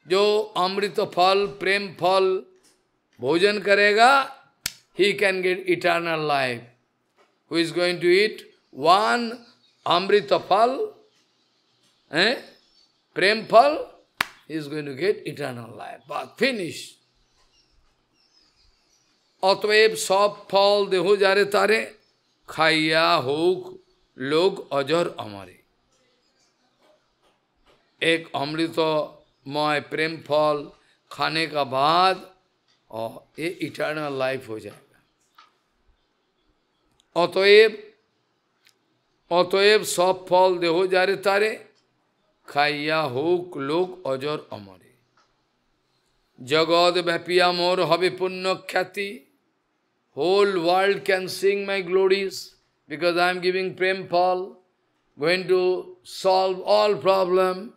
जो अमृत फल, प्रेम फल भोजन करेगा, he can get eternal life. Who is going to eat one amrita phal, prem phal, he is going to get eternal life. But finish. अतएव सब फल देहो जारे तारे, खाइया होक लोग अजर अमरे। एक अमृतमय प्रेम फल खाने का बाद और ये इटर्नल लाइफ हो जाएगा। अतएव सब फल देहो जारे तारे, खाइया होक लोग अजर अमरे। जगत व्यापिया मोर हबे पुण्य ख्याति, whole world can sing my glories because I am giving prem phal, going to solve all problem.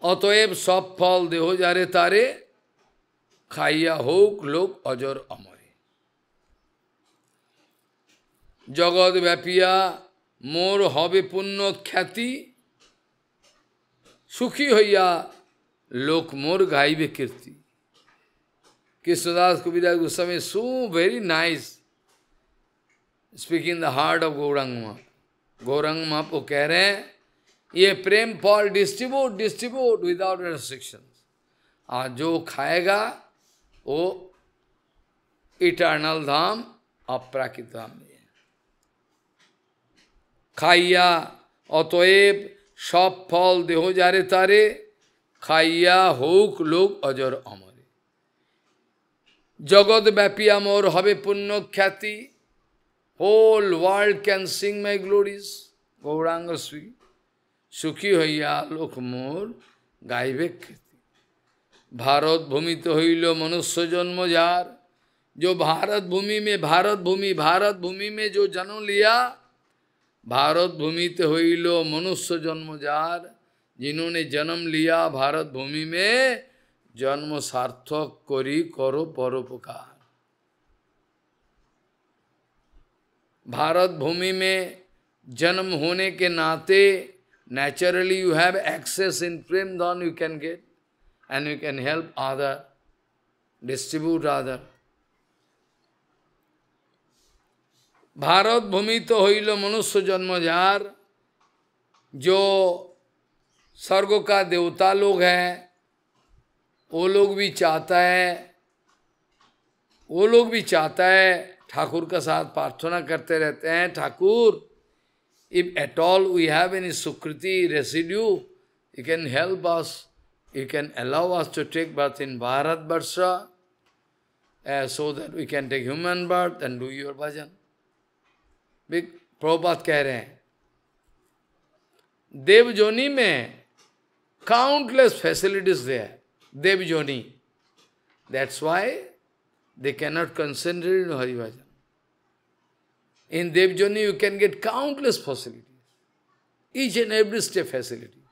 अतएव सब फल देहो जारे तारे, खाइया होक लोग अजर अमरे। जगत व्यापिया मोर हबे पुण्य ख्याति, सुखी होइया लोक मोर गाइबे कीर्ति। Krishnadas Kabirdas Goswami so very nice speaking the heart of Gaurang माँ। गौरांग माँ को कह रहे हैं ये प्रेम फल डिस्ट्रीब्यूट विदाउट रेस्ट्रिक्शंस। और जो खाएगा वो इटर्नल धाम अपराकृत धाम में है। खाइया अतएव सब फल देहो जारे तारे, खाइया होक लोग अजर अमरे। जगत व्यापिया मोर हबे पुण्य ख्याति, whole world can sing my glories. Gauranga श्री सुखी होइया लोक मोर गाइबे कीर्ति। भारत भूमि तो हईल मनुष्य जन्म जार, जो भारत भूमि में जो जन्म लिया, भारत भूमि तो हईल मनुष्य जन्म जार, जिन्होंने जन्म लिया भारत भूमि में, जन्म सार्थक करी करो परोपकार। भारत भूमि में जन्म होने के नाते naturally you have access in prem dhan you can get, and you can help other, distribute other. Bharat भूमि तो होइलो मनुष्य जन्म जार, जो स्वर्ग का देवता लोग हैं, वो लोग भी चाहता है, ठाकुर का साथ प्रार्थना करते रहते हैं, Thakur if at all we have any sukriti residue, you can help us, you can allow us to take birth in Bharat Varsha, so that we can take human birth and do your bhajan. Big Prabhupada कह रहे हैं, देव जोनी में countless facilities there, Dev Joni. That's why they cannot concentrate in Hari Bhajan. In Dev Joni you can get countless facilities, each and every step facility.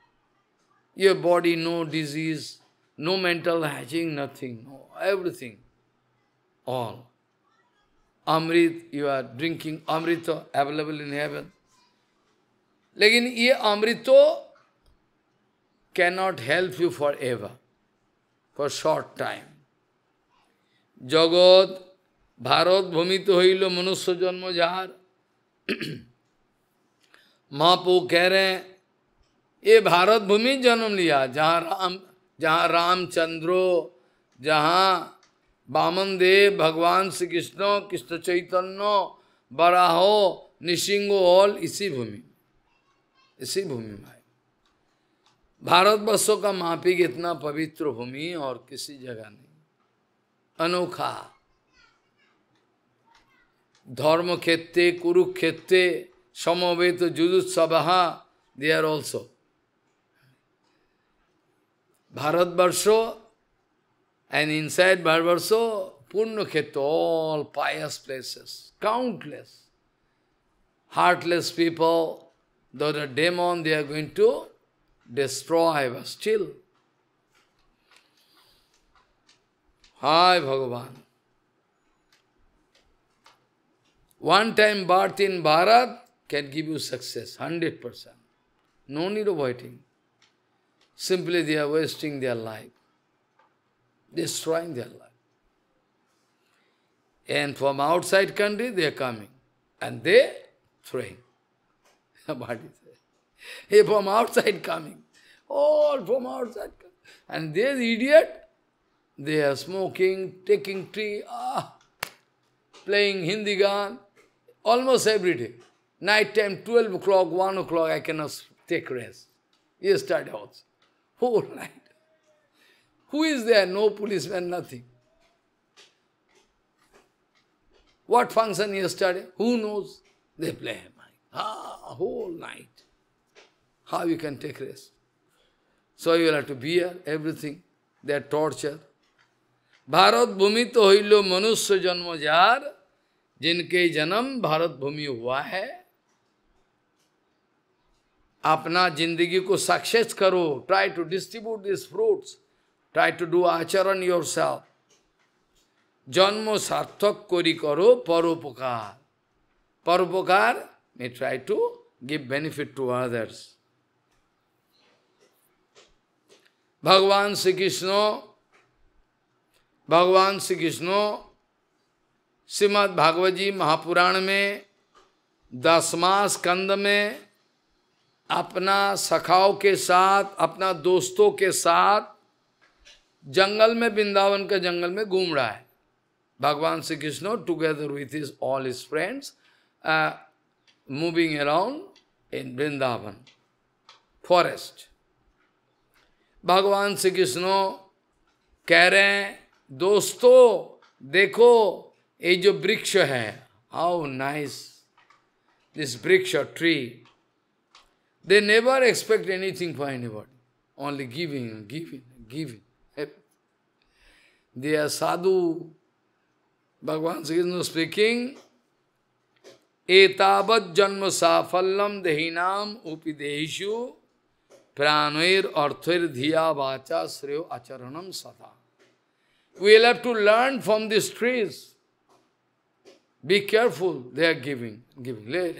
Your body, no disease, no mental hatching, nothing, no, everything, all. Amrit, you are drinking Amrita, available in heaven. Lekin ye Amrito cannot help you forever, for short time. Jagat, Bharat bhumi to hoilo manusya janma jar. Mahaprabhu कह रहे हैं, ये भारत भूमि जन्म लिया, जहाँ रामचंद्रो, जहाँ वामन देव, भगवान Shri Krishna, Krishna Chaitanya, बराहो, निसिंहो, all इसी भूमि में। भारतवर्षों का मापिक इतना पवित्र भूमि और किसी जगह नहीं, अनोखा। धर्म क्षेत्रे, कुरुक्षेत्रे, समवेत जुजुत्सवः, they are also. Bharatvarsho, and inside Bharatvarsho, Purnakshetra, all pious places, countless. Heartless people, though the demon they are going to destroy, but still. Hi Bhagavan. one time birth in Bharat can give you success, 100%. No need of waiting. Simply they are wasting their life, destroying their life. And from outside country they are coming, and they throwing. What is it? Hey, from outside coming, all from outside coming. And this idiot, they are smoking, taking tea, playing Hindi gan, almost every day. Night time, 12 o'clock, 1 o'clock, I cannot take rest. Yesterday also. Whole night. Who is there? No policeman, nothing. What function yesterday? Who knows? They play. Whole night. How you can take rest? So you will have to bear everything. Their torture. Bharat भूमि तो होइलो मनुष्य जन्म jar, जिनके जन्म भारत भूमि हुआ है. अपना जिंदगी को सक्सेस करो. Try to distribute these fruits. Try to do acharan yourself. जन्म सार्थक कोरी करो परोपकार. परोपकार may try to give benefit to others. भगवान श्री कृष्ण श्रीमद् भागवत जी महापुराण में 10वां स्कंद में अपना सखाओं के साथ, अपना दोस्तों के साथ जंगल में, वृंदावन के जंगल में घूम रहा है. भगवान Shri Krishna together with all his friends moving around in Vrindavan forest. भगवान श्री कृष्ण कह रहे हैं, दोस्तों देखो ये जो वृक्ष है, हाउ नाइस दिस वृक्ष tree. They never expect anything for anybody, only giving. They are sadhu. Bhagavan Sri Krishna speaking, etavad janma safallam dehinam upidehishu pranoir arthoir dhiya vacha sreyo acharanam sada. We will have to learn from these trees. Be careful, they are giving. Get.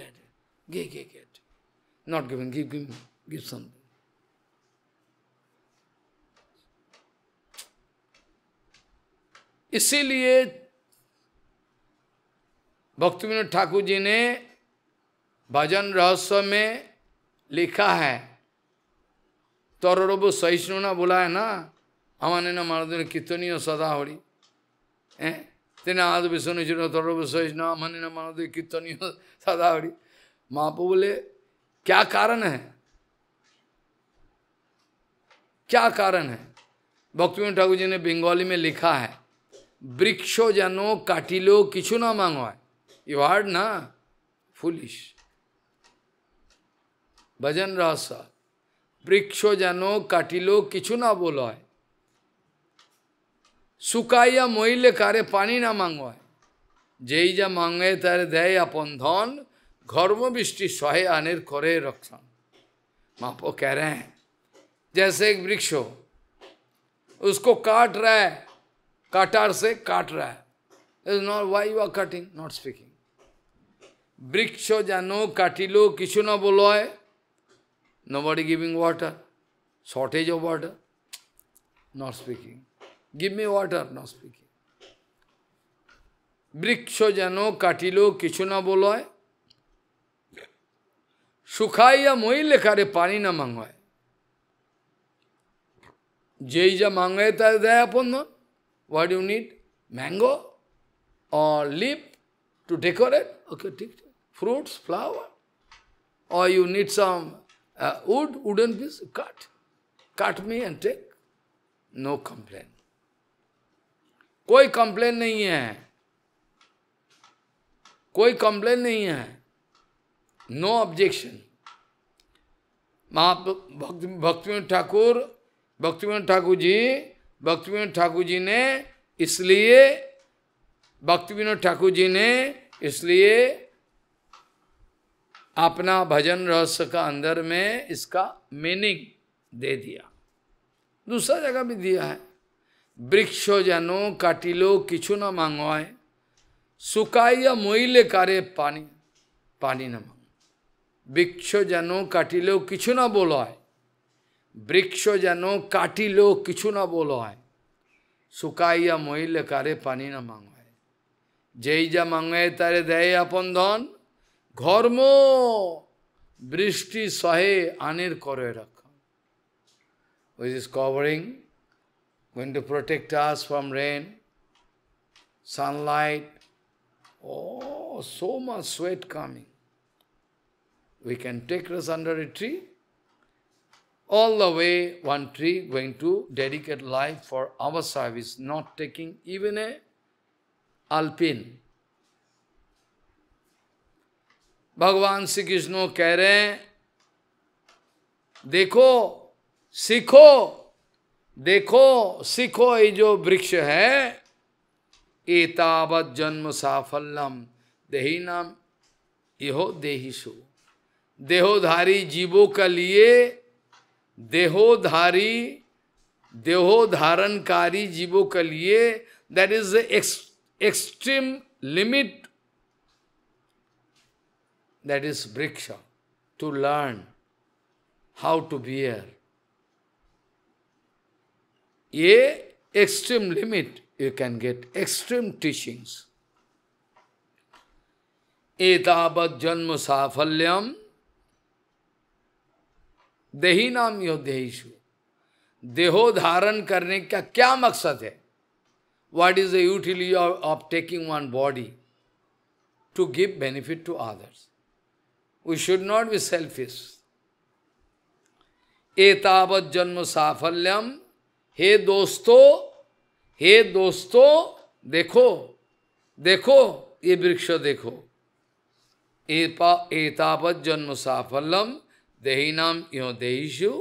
Not giving, give something. इसीलिए भक्तिविनोद ठाकुर जी ने भजन रहस्य में लिखा है, तररब सहिष्णुना बोला है ना, हमारे न मानदन कीर्तनीय सदा हरि. तेना आद विष्णु जी तररब सहिष्णु हमारे न मानदन कीर्तनीय सदा हरि. महाप्रभु बोले क्या कारण है? क्या कारण है? भक्तिविनोद ठाकुर जी ने बंगाली में लिखा है, वृक्षो जानो काटिलो किछु ना मांगो. You heard na? Foolish. भजन रहस्य. वृक्षो जानो काटिलो किछु ना बोलो है. सुकाइया मोइले कारे पानी ना मांगो है. जेई जा मांगे तारे दे अपन धन, घर्म बिष्टि सहे आनेर करे रक्षण. महाप्रभु कह रहे हैं, जैसे एक वृक्ष हो, उसको काट रहा है, काटार से काट रहा है. Is not why you are cutting, not speaking. वृक्षो जानो काटिलो किछु ना बोलो है. Nobody giving water, shortage of water, not speaking. Give me water, not speaking. वृक्षो जानो काटिलो किछु ना बोलो है. सुखाइया मोइले कारे पानी ना मांगो है. जेई जा मांगे तारे दे अपन धन. What do you need? Mango or leaf to decorate? Okay, take fruits, flower. Or you need some wooden piece, cut. Cut me and take. No complaint. कोई complaint नहीं है. कोई complaint नहीं है. No objection. भक्तिविनोद ठाकुर जी ने इसलिए अपना भजन रहस्य का अंदर में इसका मीनिंग दे दिया. दूसरा जगह भी दिया है, वृक्षो जानो काटिलो किछु न मांगो है. सुकाइया मोइले कारे पानी पानी न मांगो। वृक्ष जनो काटिलो किछु ना बोलो है, वृक्ष जनो काटिलो किछु ना बोलो है, सुकाइया मोइले कारे पानी न मांगो है। जेई जा मांगे तारे दे अपन धन, घर्म बृष्टि सहे आनिर करे रखा। Which is covering, going to protect us from rain, sunlight. Oh, so much sweat coming. We can take rest under a tree. All the way, one tree going to dedicate life for our service, not taking even a alpine. भगवान श्री कृष्ण कह रहे हैं, देखो, सीखो, देखो, सीखो, ये जो वृक्ष है, एतावत् जन्म साफल्यम देही नाम इहो देहिषु। देहोधारी जीवों के लिए, देहोधारणकारी जीवों के लिए, that is the extreme limit, that is vriksha, to learn how to bear. Ye extreme limit, you can get extreme teachings. Etavat janma safalyam देही नाम यो देहिषु। देहो धारण करने का क्या मकसद है? What is the utility of taking one body? To give benefit to others. We should not be selfish. एतावत् जन्म साफल्यम, हे दोस्तों, देखो, देखो, ये वृक्ष देखो। एतावत् जन्म साफल्यम देहिनाम यो देहिषु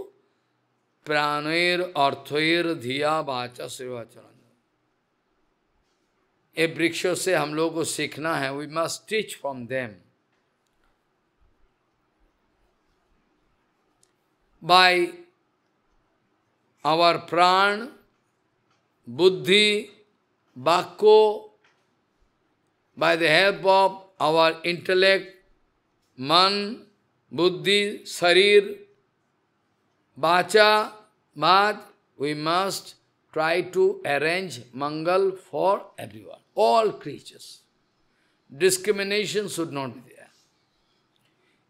प्राणैर अर्थैर धिया वाचा सेवाचरण। ये वृक्षों से हम लोगों को सीखना है। We must teach from them. By our pran, buddhi, vakko, by the help of our intellect, man, buddhi, sharir, vacha, mad, we must try to arrange mangal for everyone, all creatures. Discrimination should not be there.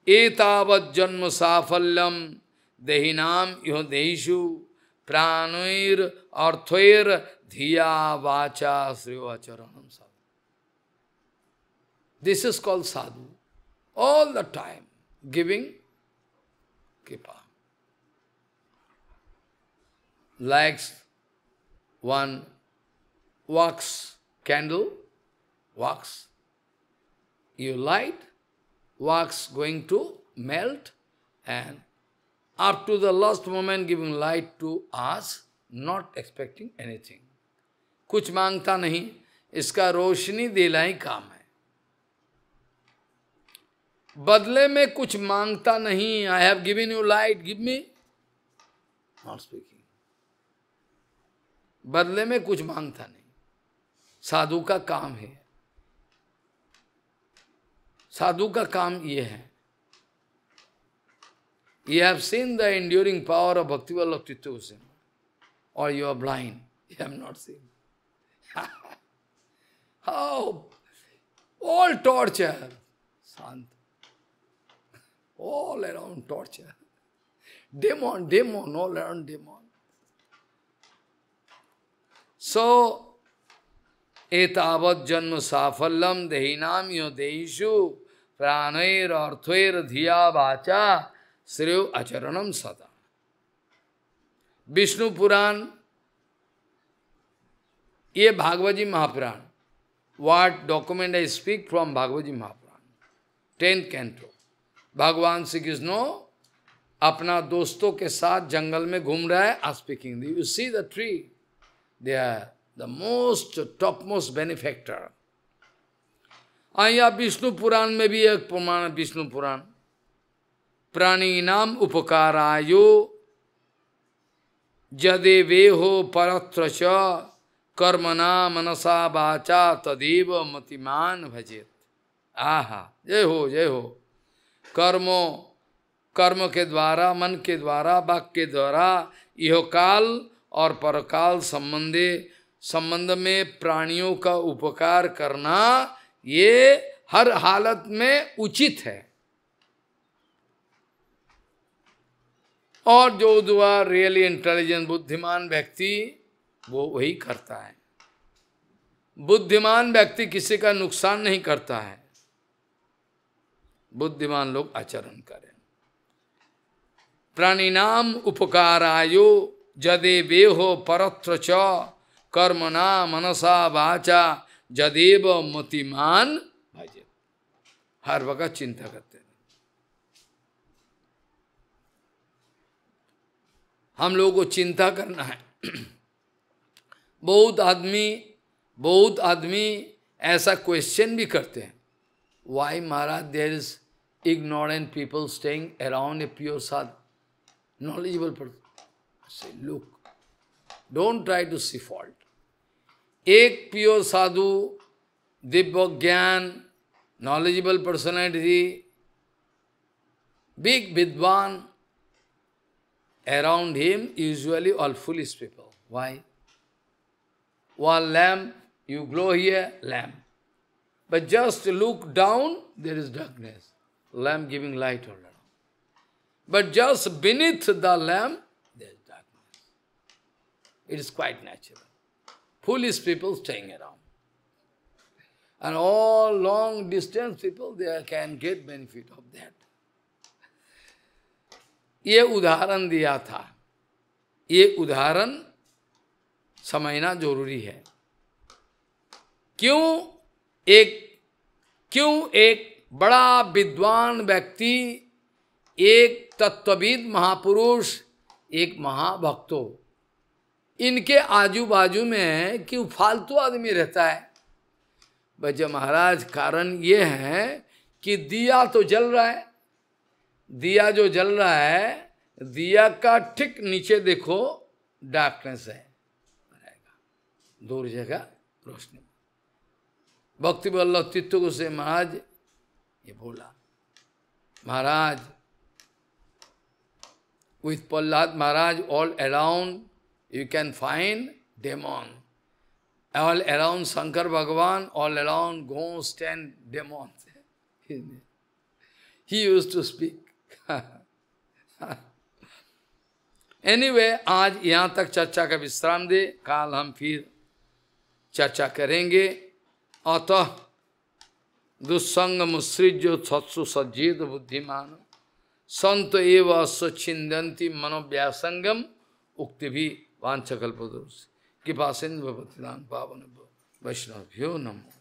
Etavat janma safalyam dehinam iho dehishu pranoir arthoir dhiya vacha srivacharanam sadhu. This is called sadhu. All the time giving kripa. Like one wax candle, wax, you light, wax going to melt, and up to the last moment giving light to us, not expecting anything. कुछ मांगता नहीं, इसका रोशनी देना ही काम है। बदले में कुछ मांगता नहीं, I have given you light, give me. Not speaking. बदले में कुछ मांगता नहीं। साधु का काम है, साधु का काम ये है। You have seen the enduring power of Bhakti Vallabh Tirtha Goswami, or you are blind, you have not seen. How all torture, Sant. All around torture. Demon, all around demon. So, etavat janma safalam dehinam yo dehishu pranair arthoir dhiya vacha sriyo acharanam sada. Vishnu Puran, ye Bhagavad Mahapuran. What document I speak from Bhagavad Mahapuran? 10th canto. भगवान श्री कृष्ण अपना दोस्तों के साथ जंगल में घूम रहा है, speaking. You see the tree, they are the most top most benefactor. यहाँ विष्णु पुराण में भी एक प्रमाण, विष्णु पुराण, प्राणी नाम उपकारायो जदे वे हो परत्र च कर्मणा मनसा वाचा तदेव मतिमान भजेत। आहा, जय हो जय हो। कर्म के द्वारा, मन के द्वारा, वाक्य के द्वारा यह काल और परकाल संबंध में प्राणियों का उपकार करना, ये हर हालत में उचित है। और जो दुआ रियली इंटेलिजेंट बुद्धिमान व्यक्ति वो वही करता है। बुद्धिमान व्यक्ति किसी का नुकसान नहीं करता है। बुद्धिमान लोग आचरण करें। प्राणिनाम उपकारायो जदेवेहो परत्र च कर्मणा मनसा वाचा जदेव मतिमान भजे। हर वक्त चिंता करते हैं। हम लोगों को चिंता करना है। बहुत आदमी ऐसा क्वेश्चन भी करते हैं, why Maharaj there is ignorant people staying around a pure sadhu, knowledgeable person. I say, look, don't try to see fault. एक pure sadhu, दिव्य ज्ञान, knowledgeable personality, big vidwan, around him usually all foolish people. Why? One lamp, you glow here, lamp. But just look down, there is darkness. Lamp giving light all around. But just beneath the lamp, there is darkness. It is quite natural. Foolish people staying around. And all long distance people, they can get benefit of that. ये उदाहरण दिया था। ये उदाहरण समझना जरूरी है। क्यों एक बड़ा विद्वान व्यक्ति, एक तत्वविद महापुरुष, एक महाभक्तो, इनके आजू बाजू में क्यों फालतू आदमी रहता है? बच्चे महाराज, कारण ये है कि दिया तो जल रहा है। दिया जो जल रहा है, दिया का ठीक नीचे देखो डार्कनेस है, दूर जगह रोशनी। भक्ति वल्लभ तीर्थ गोस्वामी महाराज ये बोला, महाराज with Prahlad Maharaj all around you can find demon, all around Shankar Bhagavan, all around ghosts and demons. He used to speak. Anyway, आज यहाँ तक चर्चा का विश्राम दे, काल हम फिर चर्चा करेंगे। अतः दुस्संग मुसृज्य सत्सु सज्जित बुद्धिमान संत एव स्वच्छिंदंती मनोव्यासंगम उक्ति भी वांछकल्पतरुष कृपा सिंधु भवतिदान पावन वैष्णवभ्यो नमो।